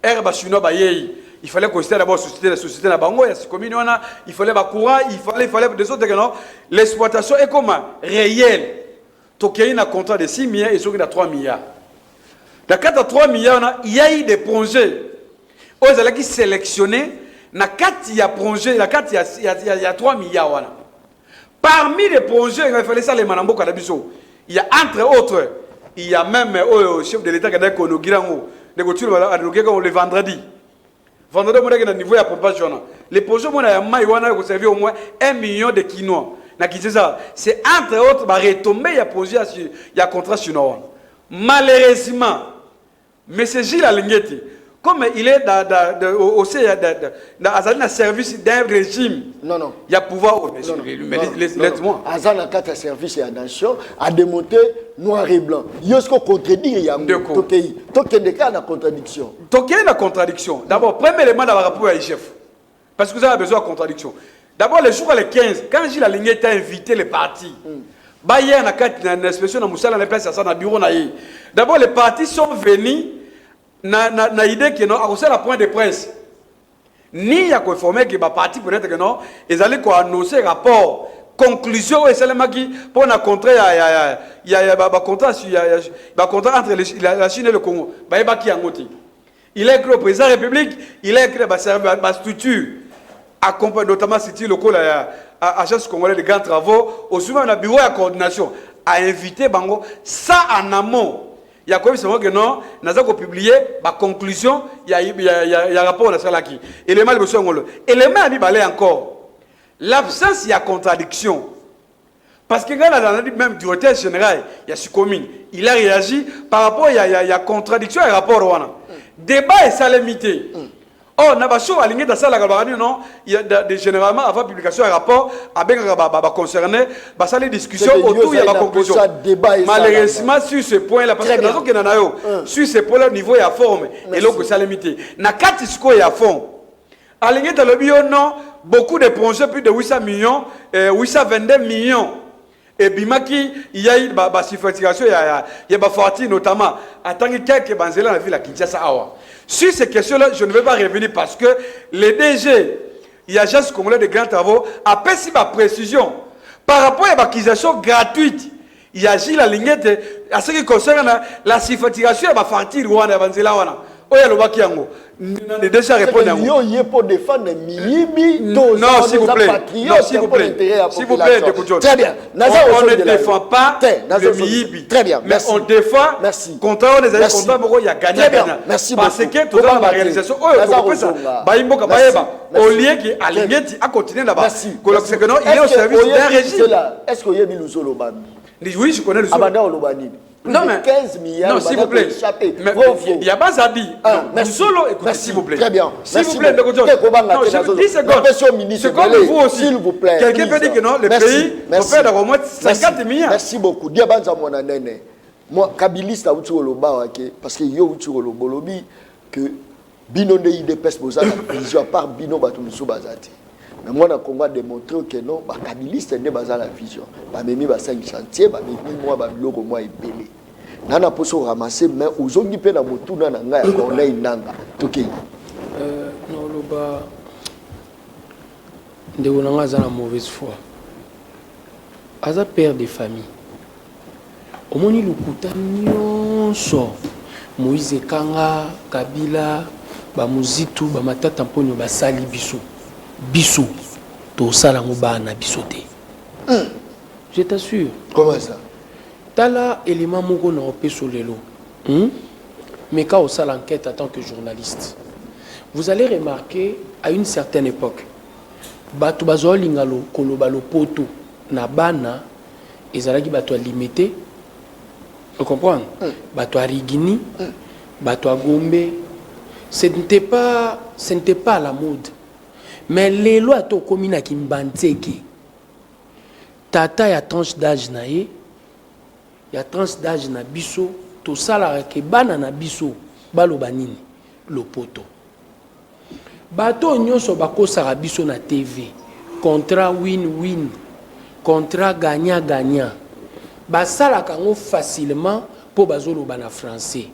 herba chinois ba yei il fallait considérer d'abord la société na bango ya commune wana il fallait ba courant il fallait des autres non l'exploitation est comme réel to qu'il y a un contrat de 6 milliards et sur 3 milliards. Dans 4 à 3 milliards, il y a eu des projets. Ils ont sélectionné. Dans 4 il y a projets, il y a 3 milliards. Parmi les projets, il fallait ça les manambo kadabiso. Il y a entre autres, il y a même le chef de l'État qui a dit qu'on le vendredi. Vendredi, on a un niveau de propagation. Les projets, on a servi au moins 1 million de quinoa. C'est entre autres, il y a retombé, il y a projet, il y a contrat chinois. Malheureusement, M. Gilles Alingeti, comme il est dans un service d'un régime, non. Il y a pouvoir. Laisse-moi. Azan a 4 services et à nation a démonté noir et blanc. Il y a ce qu'on contredit. Il y a une contradiction. Donc il y a une contradiction. D'abord, premièrement, dans le rapport à l'IGF. Parce que vous avez besoin de contradiction. D'abord, les jours les 15, quand Gilles Alingeti a invité les partis, il y a une inspection dans Moussala, dans le bureau. D'abord, les partis sont venus dans l'idée que non, à la point de presse. Ni à informer que les partis peut-être que non, ils allaient annoncer rapport, conclusion, et c'est qui pour un contrat, il y a un contrat entre la Chine et le Congo. Il a écrit au président de la République, il a écrit ma structure, accompagné notamment City local, agence congolaise de grands travaux, au suivant le bureau de coordination, a invité Bango, ça en amont. Il y a comme ça que non, nous avons publié ma conclusion, il y a un rapport à ça qui. Élément de besoin élément à balai encore. L'absence il y a contradiction. Parce que quand dans même directeur général, il y a ce commune, il a réagi par rapport il y a contradiction et rapport au débat est ça limité. Oh, Nabacho aligné dans ça la non, il y a généralement avant publication un rapport avec concerné, ça les discussions autour il y a ma conclusion. Malheureusement sur ce point là parce que dans que sur ce point là niveau il y a forme et l'autre ça limité. Na katisko il y a fond. Aligné dans le bio non, beaucoup de projets plus de 800 millions, 822 millions. Et Bimaki, il y a eu une certification, il y a une fortune notamment, en tant que quelques banzela dans la ville à Kinshasa. Sur ces questions-là, je ne vais pas revenir parce que les DG, il y a l'agence congolaise de grands travaux, a fait ma précision. Par rapport à l'acquisition gratuite, il y a Gilles Alingete, à ce qui concerne la certification, il y a fortune Rwanda, banzela Wana. Oya lobaki yango. Ne déjà répondre yango. Yo yé pour défendre Miyibi. Non, s'il vous plaît. Non, s'il vous plaît. S'il vous plaît, écoutez. Très bien. On ne défend pas le Miyibi. Très bien. Mais on défend. Merci. Contrat des années contrat il y a gagné. Merci beaucoup. Parce que tout dans la réalisation. Oh, il faut ça. Baimboka Baeba. Au lieu que Alingeti a continué là-bas. C'est que non, il est au service d'un régime. Est-ce que Yebi Lusolo Bambi? Oui, je connais le Lusolo. Abanda Olobani. Non, mais 15 milliards. Non, s'il vous plaît. Il n'y a pas à dire. Solo, écoutez, s'il vous plaît. Très bien. S'il vous plaît, non, 10 secondes. C'est comme vous aussi. S'il vous plaît. Quelqu'un peut dire que non, le pays peut faire au moins 50 milliards. Merci beaucoup. Diabanza Monanene. Moi, Kabiliste a outu oloba, parce que yo outu olobolobi, que Bino ne IDPS Boza, à part Bino Batumusu Bazati. Mais moi, on va démontrer que non, les Kabilistes ne sont pas la vision. Les Mimi sont 5 chantiers, les Mimi sont moi belé. Nana poso ramasser mais uzongi pe na mutu na nga ya kona inanga. Toki. Non loba ndeko nanga za na mauvaise foi. Aza père de famille. Omoni lukuta nyonso. Moïse Kanga, Kabila, ba Muzitu, ba Matata Mponyo ba sali biso. Biso to sala ngobana bisote. Je t'assure. Comment ça? Tala élément moko na opé sur lelo. Mais quand on sait l'enquête en tant que journaliste, vous allez remarquer à une certaine époque, bato bazolinga koloba lopoto na bana ezalaki bato limité. Vous comprenez? Bato Rigini, bato Gombe, ce n'était pas à la mode. Mais les lois to komina kimbanteki. Tata ya tranche d'âge na ye, ya tranche d'âge na biso, to sala ke bana na biso, balo banini, lopoto. Bato nyonso bakosaka biso na TV, contrat win-win, contrat gagnant-gagnant. Basala kango facilement pour bazolo bana français.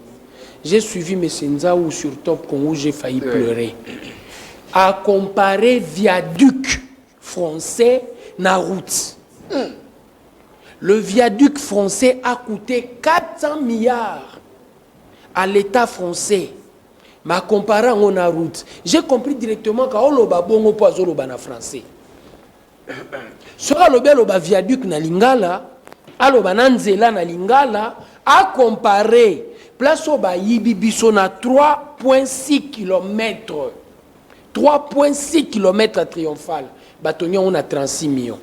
J'ai suivi M. Nzaou sur Top Congo, j'ai failli pleurer. À comparer viaduc français na route. Le viaduc français a coûté 400 milliards à l'État français. Mais comparé à la route, j'ai compris directement que oloba bongo po azolo bana français. Sera le viaduc na lingala, aloba na nzela na lingala, a comparé place oba yibi biso na 3,6 km. 3,6 km triomphal. Batonia on a 36 millions.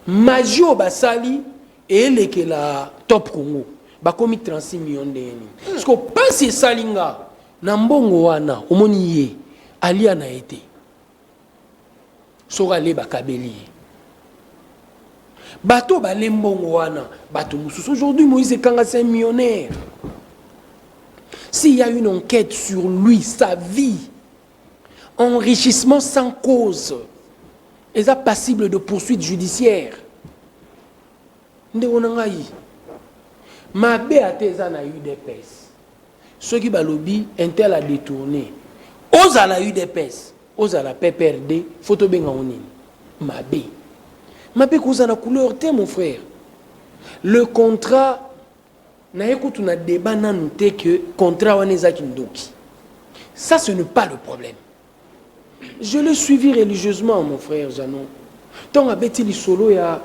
Majio basali et le la Top Congo. Bakomi 36 millions de yeni. Parce que pas salinga na mbongo wana omoni ye alia na été. Sora le bakabeli. Bato ba le mbongo wana bato mususu. Aujourd'hui Moïse Kanga c'est un millionnaire. S'il y a une enquête sur lui, sa vie, enrichissement sans cause, ils sont passibles de poursuites judiciaires. Ma béateza na UDPS. Ceux qui balobi, Intel a détourné. Osa la UDPS, osa la PPRD, photo benga onini. Ma bé. Ma bé cause la couleur, t'es mon frère. Le contrat. Na écoute on a débat nan te que contrat waneza kindoki. Ça ce n'est pas le problème. Je l'ai suivi religieusement mon frère Janon. Tant a beti li solo ya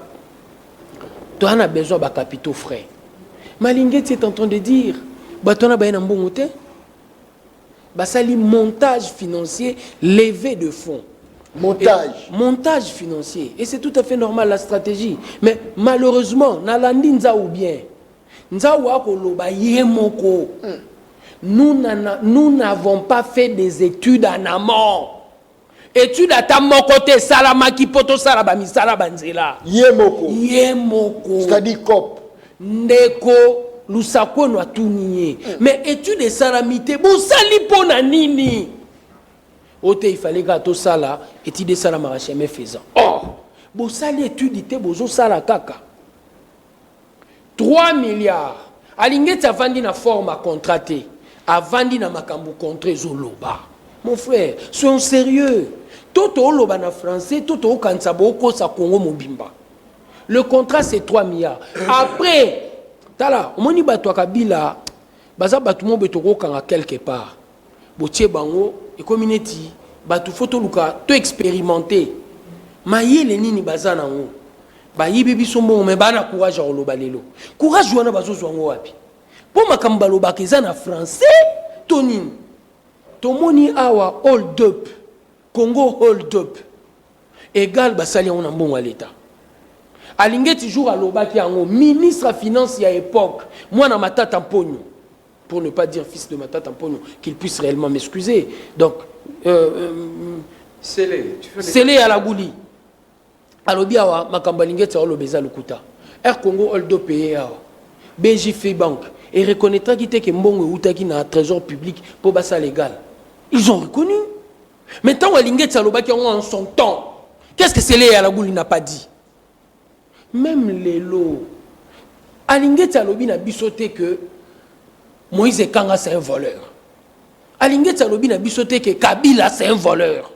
toi on a besoin de capitaux frais. Malingeti est en train de dire batona ba na mbongo te. Ba sali montage financier levé de fonds. Montage financier et c'est tout à fait normal la stratégie mais malheureusement na landinza ou bien nous n'avons pas fait des études en amont. Études à ta côté, salama qui poto salaba mi salabanzela. Yemoko. C'est-à-dire cop. Ndeko lusako no atuniye. Mais études et salamité, bon sali pona nini. Ote il fallait que to sala études et salama chemin faisant. Oh, bon sali études ité bozo sala kaka. 3 milliards. Alingeti avandi na forme à contrater. Avandi na makambu contre zoloba. Mon frère, soyons sérieux. Toto oloba na français, toto okansabo okosa Congo mobimba. Le contrat c'est 3 milliards. Après, tala, omoni bato akabila, baza bato mo betoko kanga quelque part. Botie bango, e community, bato photo luka, to expérimenter. Mayele nini baza nango. Ba yibi biso mo me bana courage a oloba lelo. Courage wana bazozo ngo wapi. Po makamba loba keza na français tonini. Tomoni awa hold up. Congo hold up. Égal basali on mbongo l'état. Alingeti jour aloba ki yango ministre des finances à époque. Moi na matata Mpogno. Pour ne pas dire fils de matata Mpogno qu'il puisse réellement m'excuser. Donc Sélé à la gouli. Alobi awa makamba lingeti olo beza lukuta. Air Congo oldo payé awa. BJF Bank et reconnaîtra qui était que mbongo utaki na trésor public pour basa légal. Ils ont reconnu. Maintenant walingeti alobaki en son temps. Qu'est-ce que c'est à la gouli n'a pas dit? Même les lots. Alingeti alobi na bisoté que Moïse Kanga c'est un voleur. Alingeti alobi na bisoté que Kabila c'est un voleur.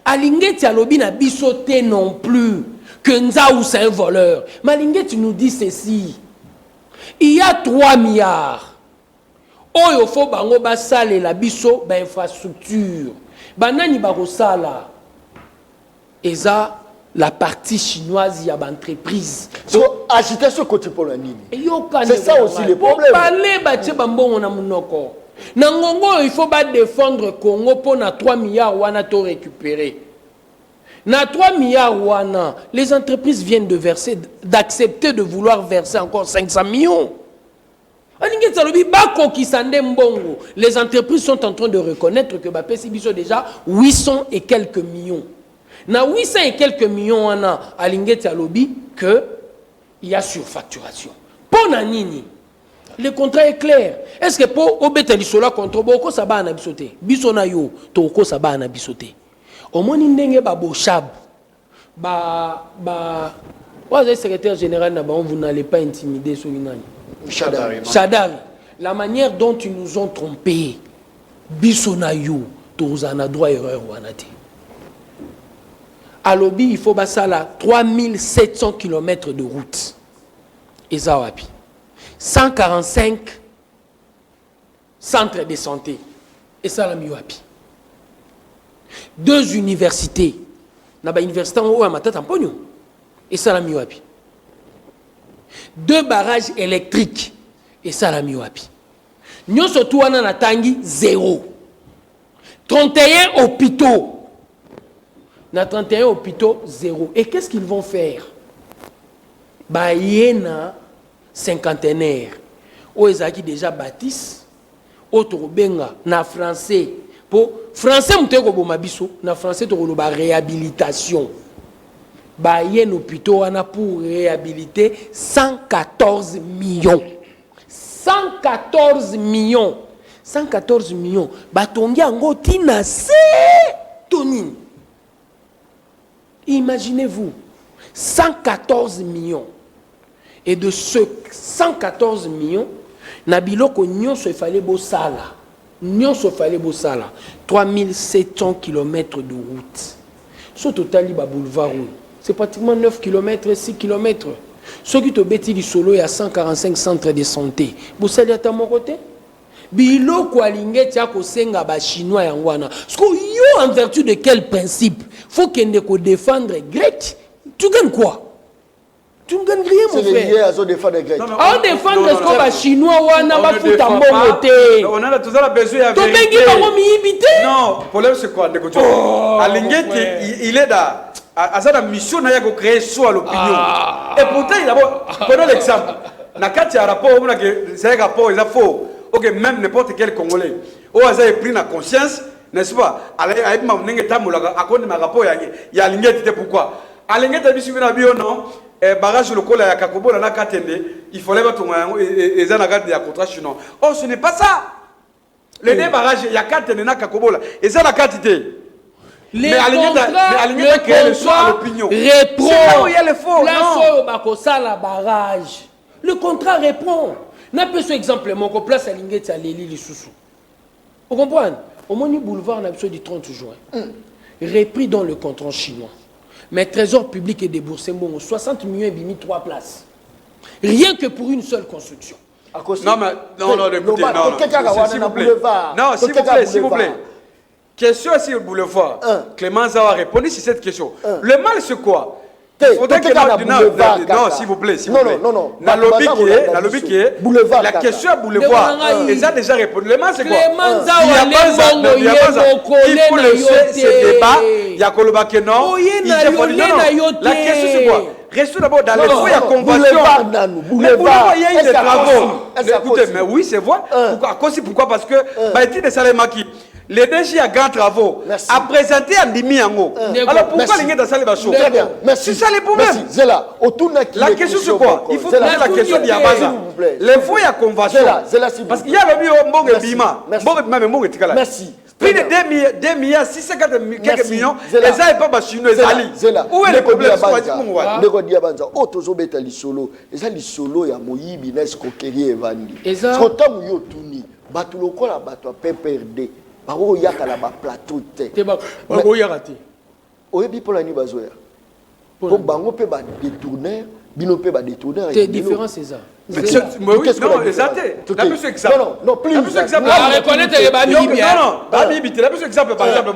Alingeti alobi na bisoté non plus que Nzaou c'est un voleur. Malingeti nous dit ceci. Il y a 3 milliards. Oyo fo bango basale la biso ba infrastructure. Banani barosala. Eza la partie chinoise y a entreprise. So agiter ce côté pour la nini. C'est ça aussi le problème. Parler batie bambongo na munoko. Nangongo, il faut pas défendre Congo pour na 3 milliards wana to récupérer. Na 3 milliards wana, les entreprises viennent de verser, d'accepter de vouloir verser encore 500 millions. Les entreprises sont en train de reconnaître que Bapesi biso déjà 800 et quelques millions. Na 800 et quelques millions wana alingeti alobi que il y a surfacturation. Pour nanini, le contrat est clair. Est-ce que pour obéter l'isolo contre boko saba na bisoté, biso na yo toko saba na bisoté. Au moins ndenge ba bochab le secrétaire général na ba vous n'allez pas intimider sur une Chadari. La manière dont ils nous ont trompés, biso na yo toza na droit erreur wanate. À Lobi, il faut basa la 3700 km de route. Et ça wapi. 145 centres de santé. Et ça la miwapi. 2 universités. Naba université en haut à Matata Mpogno. Et ça la miwapi. 2 barrages électriques. Et ça la miwapi. Nous surtout on a tangi 0. 31 hôpitaux. Na 31 hôpitaux 0. Et qu'est-ce qu'ils vont faire? Bah yena cinquantenaire. Oezaki déjà bâtisse. Autre benga na français. Pour français muteko bomabiso na français to ba réhabilitation. Bah yena hôpitaux wana pour réhabiliter 114 millions. 114 millions. 114 millions. Batongi ango tina se tonine. Imaginez-vous, 114 millions. Et de ce 114 millions, Nabiloko nyonso fallait bosala. Nyonso fallait bosala. 3700 km de route. Ce total liba boulevard, c'est pratiquement 9 km, 6 km. Ce qui te bêtit du solo, il y a 145 centres de santé. Vous savez à mon côté? Biloko alinge tiako senga ba chinois yangwana. Parce que yo en vertu de quel principe faut qu'il ne ko défendre grec. Tu gagnes quoi? Tu ne gagnes rien mon frère. C'est lié à zo défendre grec. On défendre ce que ba chinois wana ba futa mbongo te. On a toujours besoin ya vérité. To bengi ba mo miibité. Non, problème c'est quoi ndeko tu? Alinge il est là à sa mission na ya ko créer soit l'opinion. Et pourtant il a prenons l'exemple. Na kati ya rapport on a que c'est un rapport il a faux. Ok, même n'importe quel Congolais, au hasard pris la conscience, n'est-ce pas? Allez, il y a l'ingénieur pourquoi? À l'ingénieur de suivre la bio non, barrage le col à Kakobo, la Katende, il fallait pas tomber et ça n'a pas de contrat chinois. Oh, ce n'est pas ça. Les deux barrages, il y a Katende na Kakobo là, et ça la quantité. Mais à l'ingénieur créer le soir l'opinion. Répond. C'est là où il y a le faux. Là, la barrage. Le contrat répond. N'a pas ce exemple, mon place à l'ingénieur à l'Élie les sous. Vous comprenez? Au Moni Boulevard, on a besoin du 30 juin. Repris dans le contrat chinois. Mais Trésor public est déboursé 60 millions et mis 3 places. Rien que pour une seule construction. Non, mais non, écoutez, non, s'il vous plaît. Question sur le boulevard. Clément Zawa a répondu sur cette question. Le mal, c'est quoi? Non, s'il vous plaît, s'il vous plaît. Non. La lobby qui est boulevard. La question à boulevard. Ils ont déjà répondu. Le mal, c'est quoi? Il faut laisser ce débat. Il y a Koloba que non. La question, c'est quoi? Restons d'abord dans les faux, il y a convention. Boulevard, il y a eu des travaux. Écoutez, mais oui, c'est vrai. Pourquoi? Parce que, de Salemaki. Les DG à grands travaux a présenté un demi en haut. Alors pourquoi les gens dans salle bacho? Très bien, merci. C'est ça les problèmes. La question c'est quoi? Il faut poser la question d'Yabaza. Les faux il y a convention. Parce qu'il y a le bio Mbonge Bima. Mbonge Tikala. Merci. Plus de 2 milliards, 650 quelques millions, les gens ne pas chinois. Où est le problème? Ndeko Diabanza, otozobeta lisolo. Eza lisolo ya moyibi na escroquerie evandi. Sotamu yo tuni. Batu lokola batu PPRD. Baro yaka la ba plateau te. Baro yaka te. Oyebi pour la nuit bazoya. Pour bango pe ba détourner, bino pe ba détourner. C'est différent c'est ça. Mais oui, non, exactement. La plus exemple. Non, plus. La plus exemple. Reconnaître les babibi. Non, babibi, la plus exemple par exemple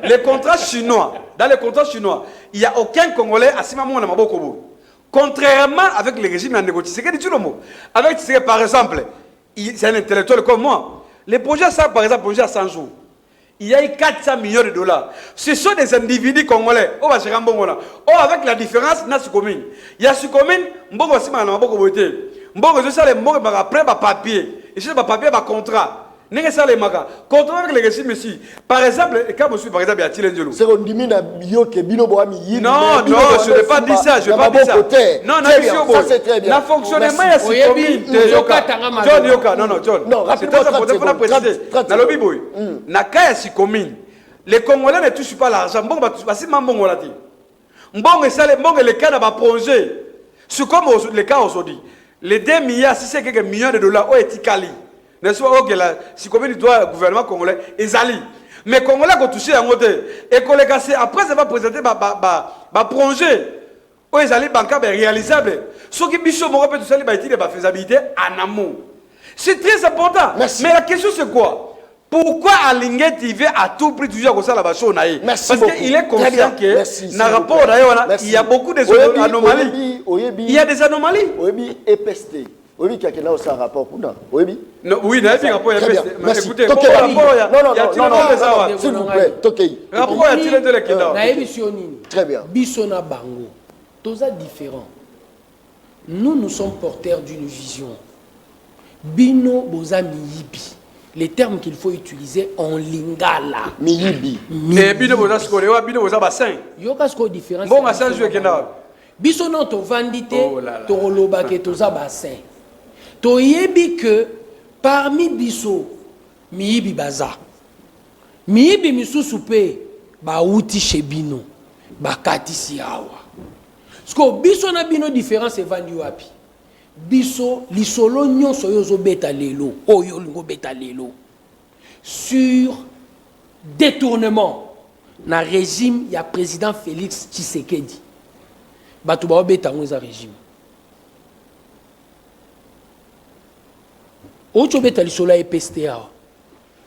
les contrats chinois. Dans les contrats chinois, il n'y a aucun Congolais à Simamou na Maboko. Contrairement avec les régimes à négocier, c'est que dit le mot. Avec par exemple, c'est un intellectuel comme moi. Les projets, ça, par exemple, projet à 100 jours. Il y a eu 400 millions de dollars. Ce sont des individus congolais. Oh, avec la différence, il y a commune. Il y a commune, mbongo si mana mbongo boté. Mbongo je sais les mbongo après papier. Et c'est papier contrat. N'est-ce pas les magas? Contrat avec les régimes ici. Par exemple, quand je suis par exemple à Tilendjolo. C'est qu'on dit mina bio que bino boami yi. Non, non, je n'ai pas dit ça, je n'ai pas dit ça. Non, non, ça c'est très bien. Le fonctionnement est si commune. John Yoka, non, non, John. Non, rapidement, ça pour la préciser. Dans le biboy. Naka est si commune. Les Congolais ne touchent pas l'argent. Bon, parce que Mbongo l'a dit. Mbongo et les cas n'a projet. C'est comme les cas aujourd'hui. Les 2 milliards, si c'est quelques millions de dollars, ont été calés. N'est-ce pas que si combien doit le gouvernement congolais Ezali. Mais Congolais ont touché un côté. Et qu'on les casse, après ça va présenter un projet. Où Ezali bancable réalisable. Ce qui bichot m'aurait peut tout ça, la faisabilité en amont. C'est très important. Merci. Mais la question c'est quoi? Pourquoi Alinguet il veut à tout prix toujours comme ça la bâche? Parce qu'il est conscient que dans le rapport d'ailleurs, il y a beaucoup d'anomalies. Il y a des anomalies. Oui, EPST. Oui, quelqu'un a aussi un rapport pour nous. Oui, oui, il y a un rapport. Mais écoutez, non, s'il vous plaît, Tokei. Rapport, il y a de très bien. Bissona Bango, tous ça différent. Nous sommes porteurs d'une vision. Bino Boza Miyibi. Les termes qu'il faut utiliser en lingala. Miyibi. Mais Bino Boza Skolewa, Bino Boza Bassin. Yoka sko différence. Bon, à ça, je vais Bissono to vandite, to roloba ke to za bassin. To yebi que parmi biso, miyibi baza. Miyibi misusu pe, ba uti chez bino, ba kati siawa. Sko biso na bino différence e vandi wapi. Biso lisolo nyonso yozo beta lelo, oyo lingo beta lelo. Sur détournement na régime ya président Félix Tshisekedi. Bato ba obeta ngo za régime. Ocho beta lisolo ya PSTA.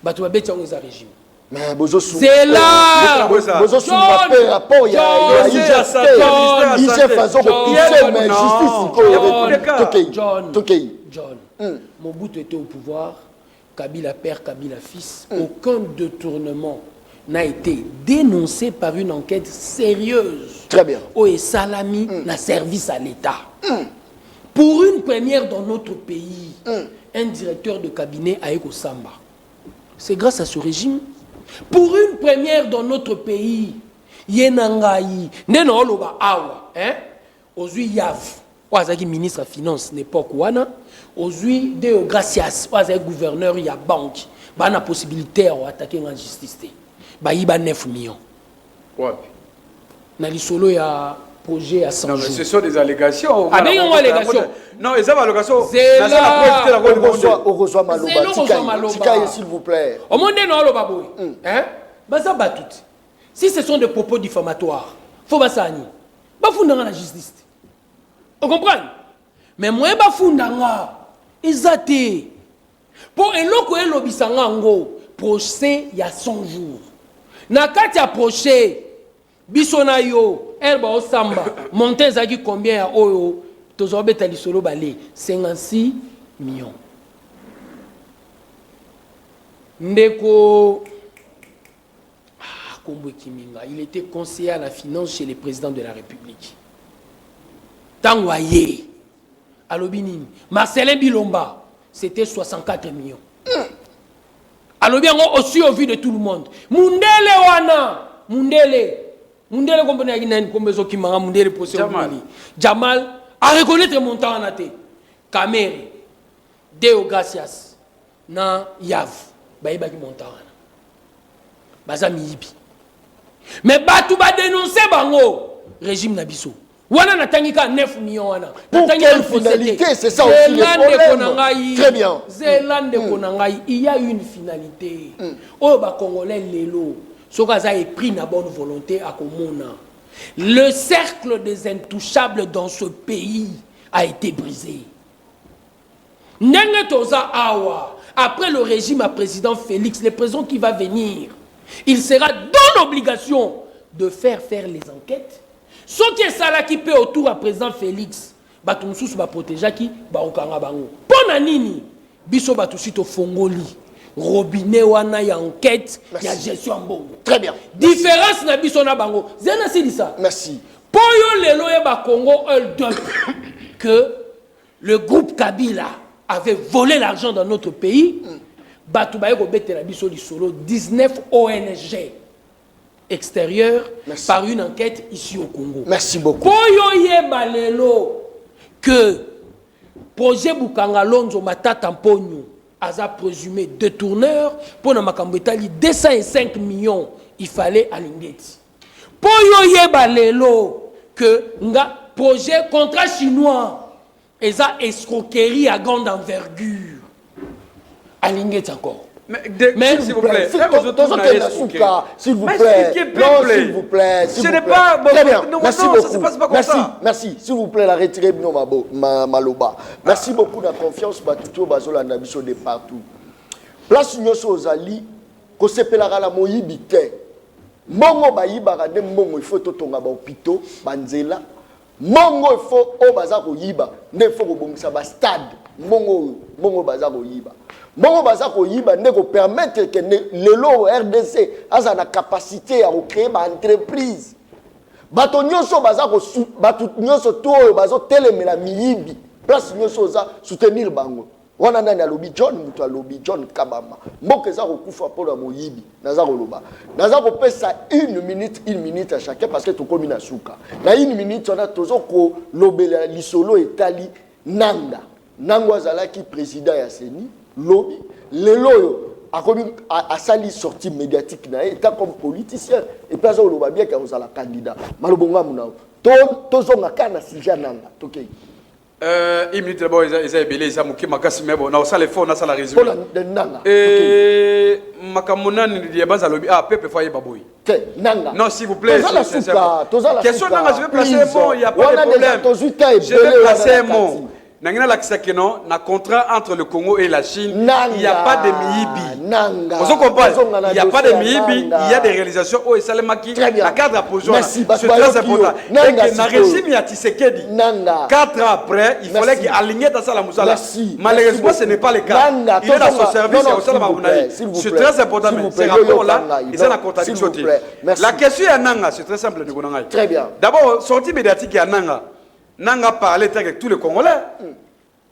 Bato ba beta ngo za régime. Mais bozo sou. C'est là. Bozo sou rapport rapport ya façon de mais justice John. Mobutu était au pouvoir, Kabila père, Kabila fils. Aucun détournement n'a été dénoncé par une enquête sérieuse. Très bien. Au Salami n'a service à l'État. Pour une première dans notre pays, un directeur de cabinet a été au Samba. C'est grâce à ce régime. Pour une première dans notre pays, Yenangaï, Neno Oloba Awa, Ozui Yav, Oazaki ministre de Finances, n'époque Wana, Ozui Deo Gracias, Oazaki gouverneur ya banque, ba na possibilité d'attaquer la justice. Baïba 9 millions. Ouais. Na lisolo ya projet à 100 jours. Non, mais ce sont des allégations. Ah, mais il y a une allégation. Non, ils ont allégations. C'est là. Au reçoit Maloba. Tikaï, s'il vous plaît. Au monde, non, le baboui. Hein? Baza batut. Si ce sont des propos diffamatoires, faut basani. Bafunda la justice. Vous comprenez? Mais moi, bafunda ezate. Pour eloko elobisanga ngo. Procès il y a 100 jours. Na kati ya procès bisona yo elba osamba monter zaki combien ya oyo tozobeta lisolo balé 56 millions. Ndeko Kombo Kiminga, il était conseiller à la finance chez le président de la République. Tangwaye Alobinini, Marcelin Bilomba, c'était 64 millions. Alors bien aussi au vu de tout le monde. Mundele wana, Mundele compagnie agina kombezo kimanga Mundele posé Jamal a reconnaître montant en até. Kamere, Deo Gracias, na Yav, baïba qui montant. Bazami yibi. Mais batu ba dénoncer bango régime nabiso. Wana natangika 9 millions wana. Pour quelle finalité? C'est ça aussi le problème. Très bien. Zélande Konangai, il y a une finalité. Oh ba Congolais lelo. Sokaza est pris na bonne volonté à Komona. Le cercle des intouchables dans ce pays a été brisé. Ndenge toza awa. Après le régime à président Félix, le président qui va venir, il sera dans l'obligation de faire les enquêtes. Ce qui est ça là qui peut autour à président Félix, Batumsus va protéger qui ba okanga bango. Pona nini biso batusito fongoli robinet wana ya enquête ya gestion mbongo. Très bien. Différence na biso na bango. Zena c'est ça. Merci. Poyo lelo yeba Congo que le groupe Kabila avait volé l'argent dans notre pays. Batu baye ko betela biso li solo 19 ONG extérieures par une enquête ici au Congo. Merci beaucoup. Poyo yeba lelo que projet Bukanga Lonzo Matata Mponyo a présumé détourneur pour na makambo etali 205 millions il fallait à Lingeti. Poyo yeba lelo que nga projet contrat chinois et ça escroquerie à grande envergure à Lingeti encore. Mais s'il vous plaît, s'il vous plaît, s'il vous plaît, ce n'est pas bon. Très bien. Merci beaucoup. Ça se passe pas comme ça. Merci, s'il vous plaît, la retirez non maloba. Merci beaucoup de la confiance batuto bazola na biso de partout. Place nyoso ozali ko sepelaka la moyibi te. Mongo bayibaka de mongo il faut totonga ba hôpitaux, banzela. Mongo il faut o baza ko yiba, ne faut ko bongisa ba stade. Mongo baza ko yiba. Mongo baza ko yiba ne ko permettre que lelo RDC a la capacité à créer ba entreprise. Bato nyoso baza ko bato nyoso to bazo telemela miyibi. Place nyoso za soutenir bango. Wana nani alobi John mutu alobi John Kabama. Mboke za ko kufa pour la moyibi. Naza ko loba. Naza ko pesa 1 minute à chacun parce que to komi na suka. Na 1 minute on a tozo ko lobela lisolo etali nanga. Nangwa zalaki président ya Seni lobby leloyo a sali sortie médiatique na état comme politicien et place au loba bien qu'on a la candidat malobonga muna to zonga kana sija nanga tokei minute d'abord ils ont belé ils ont moqué makasi mais bon na ça les fonds na ça la résumé nanga et makamona ni ya baza lobby pepe foyer baboy nanga non s'il vous plaît question nanga je vais placer un mot il y a pas de problème je vais placer un mot. Nangina lakisakeno na contrat entre le Congo et la Chine, il n'y a pas de miibi. Vous comprenez? Il n'y a pas de miibi, il y a des réalisations au Salemaki, la cadre à position. C'est très important. Et que na régime ya Tshisekedi, 4 ans après, il fallait qu'il aligne dans ça la Moussala. Malheureusement, ce n'est pas le cas. Il est dans son service et au Salamabounaï. C'est très important, mais ces rapports-là, ils sont la contradiction. La question est Nanga, c'est très simple. Très bien. D'abord, sortie médiatique à Nanga. Nanga parlé avec tous les Congolais.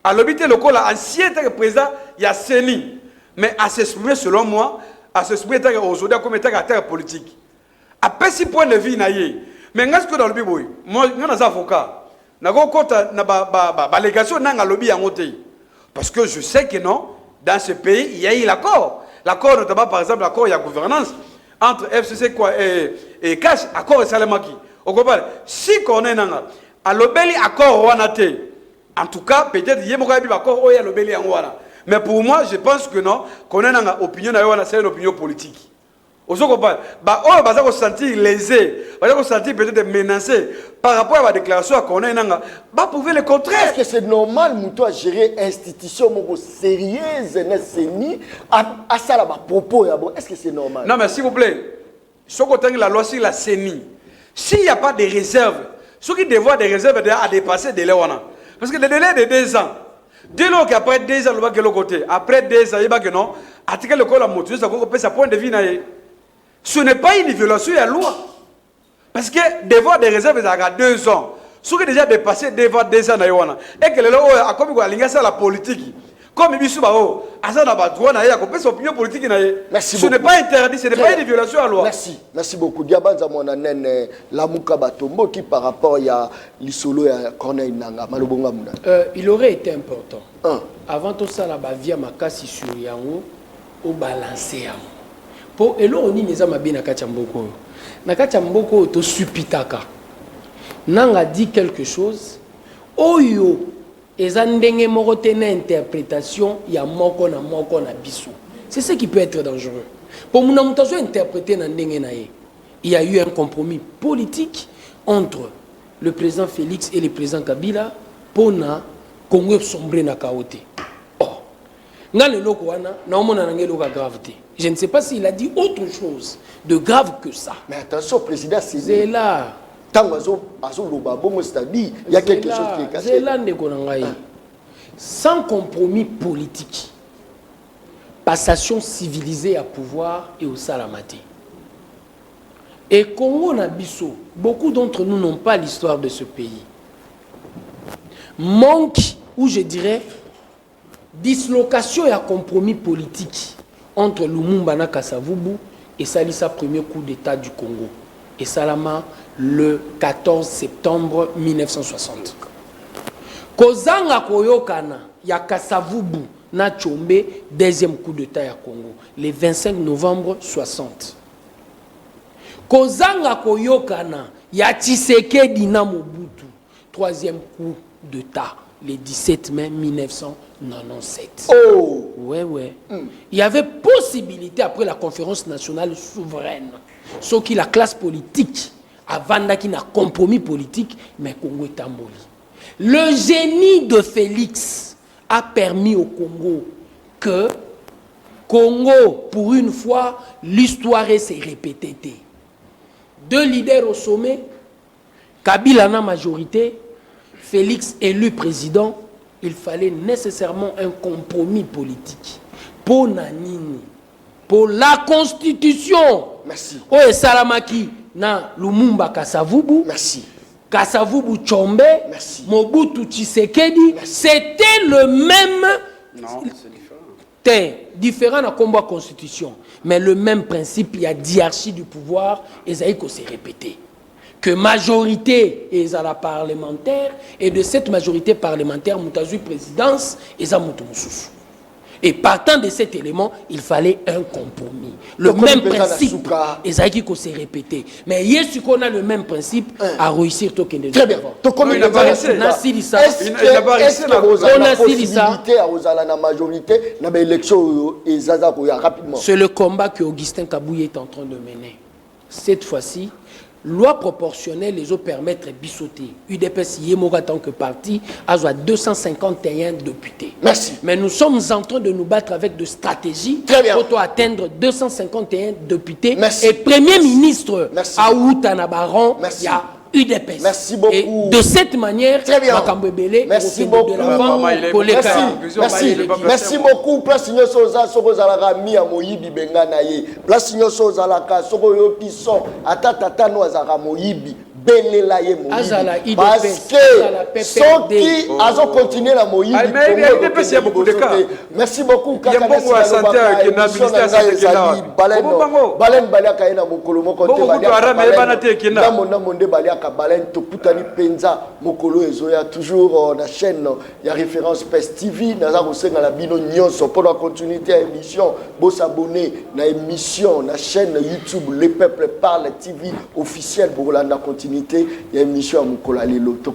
À l'hôpital local, ancien président, il y a Seni. Mais à s'exprimer, selon moi, à s'exprimer aujourd'hui comme état acteur politique. À peu de points de vue, mais est-ce que dans le biboui, moi, je suis avocat. Je suis légation dans lobby en côté. Parce que je sais que non, dans ce pays, il y a eu l'accord. L'accord, notamment, par exemple, l'accord, il y a gouvernance entre FCC et Cash, accord et Salemaki. Au global, si on est dans à l'obéli accord wanate. En tout cas, peut-être y a un accord où il y a l'obéli en wana. Mais pour moi, je pense que non, qu'on a une opinion c'est une opinion politique. Au second pas, bah on va se sentir lésé, on va se sentir peut-être menacé par rapport à la déclaration qu'on a bah prouver le contraire. Est-ce que c'est normal muto à gérer institution moko sérieuse n'est à ça là propos est-ce que c'est normal? Non mais s'il vous plaît, ce qu'on la loi sur la CENI, s'il n'y a pas de réserve. Ceux qui devaient des réserves à dépasser des délais. Parce que le délai de 2 ans, dès lors qu'après 2 ans, le côté, après 2 ans, il y a que non, article le col à motivé, ça peut sa point de vue. Ce n'est pas une violation de la loi. Parce que devoir des réserves à 2 ans, ceux qui déjà dépassé devant 2 ans, et que le loi a comme la politique. Comme il dit, ce n'est pas interdit, ce n'est pas une violation à la loi. Merci beaucoup. Diabanza Monanen, la Mouka Batombo qui par rapport à l'Isolo et à Corneille Nanga, Malobonga Mouna. Il aurait été important. Avant tout ça, la via Makasi sur Yango, au balancé. Pour et là, on dit que bien Nakachamboko. Nakachamboko, to supitaka. Nanga dit quelque chose. Oyo. Ezandenge morotena interprétation ya moko na biso. C'est ce qui peut être dangereux. Pour mon amutation interpréter na ndenge na ye. Il y a eu un compromis politique entre le président Félix et le président Kabila pour na Congo sombré na kaote. Oh. Na le loko wana na omona na ngelo ka gravité. Je ne sais pas s'il a dit autre chose de grave que ça. Mais attention président c'est là. C'est-à-dire, il y a quelque chose qui est cassé. Sans compromis politique, passation civilisée à pouvoir et au salamate. Et Congo Nabiso, beaucoup d'entre nous n'ont pas l'histoire de ce pays. Manque, ou je dirais, dislocation et un compromis politique entre Lumumba na Kasavubu et Salisa, premier coup d'État du Congo. Et Salama, le 14 septembre 1960. Kozanga Koyokana, ya Kasavubu na Tchombe, deuxième coup d'État ya Congo, le 25 novembre 60. Kozanga Koyokana, ya Tshisekedi na Mobutu, troisième coup d'État, le 17 mai 1997. Oh! Ouais, ouais. Il y avait possibilité, après la conférence nationale souveraine, ce qui la classe politique, avant qu'il y ait un compromis politique, mais Congo est emboli. Le génie de Félix a permis au Congo que Congo, pour une fois, l'histoire s'est répétée. Deux leaders au sommet, Kabila na majorité, Félix élu président, il fallait nécessairement un compromis politique. Pour Nanini, pour la Constitution. Merci. Oye Salamaki na Lumumba Kasavubu. Merci. Kasavubu Tchombe. Merci. Mobutu Tshisekedi. C'était le même. Non, c'est différent. C'était différent dans le combat Constitution. Mais le même principe, il y a hiérarchie du pouvoir et ça s'est répété. Que majorité est à la parlementaire et de cette majorité parlementaire, Moutazu présidence et Zamoutou Moussous. Et partant de cet élément, il fallait un compromis. Le même principe, et ça qui s'est répété. Mais hier, ce qu'on a le même principe, à réussir tout. Très bien. Il n'a pas réussi. Est-ce que vous avez la possibilité à la majorité dans l'élection et Zaza rapidement? C'est le combat que Augustin Kabouye est en train de mener. Cette fois-ci, loi proportionnelle les autres permettre de bissoter. UDPS Yémoga en tant que parti a 251 députés. Merci. Mais nous sommes en train de nous battre avec de stratégies pour atteindre 251 députés. Merci. Et Premier ministre à Outanabaran, il y a UDPS. Merci beaucoup. Et de cette manière, Makambebele, merci beaucoup. Merci beaucoup. Place Nyosoza, Sokozala Mi à Moyibi Benganaye. Place Nyosoza, Sokoyo Pisson, Atata Noazara Moyibi. Parce que ceux qui ont continué la Moïse, merci beaucoup. Toujours la chaîne, il y a référence PES TV, pour la continuité à l'émission, vous s'abonner à l'émission, la chaîne YouTube, Les Peuples Parlent TV officielle pour la continuité. Il y a une mission à Moukola Lelo.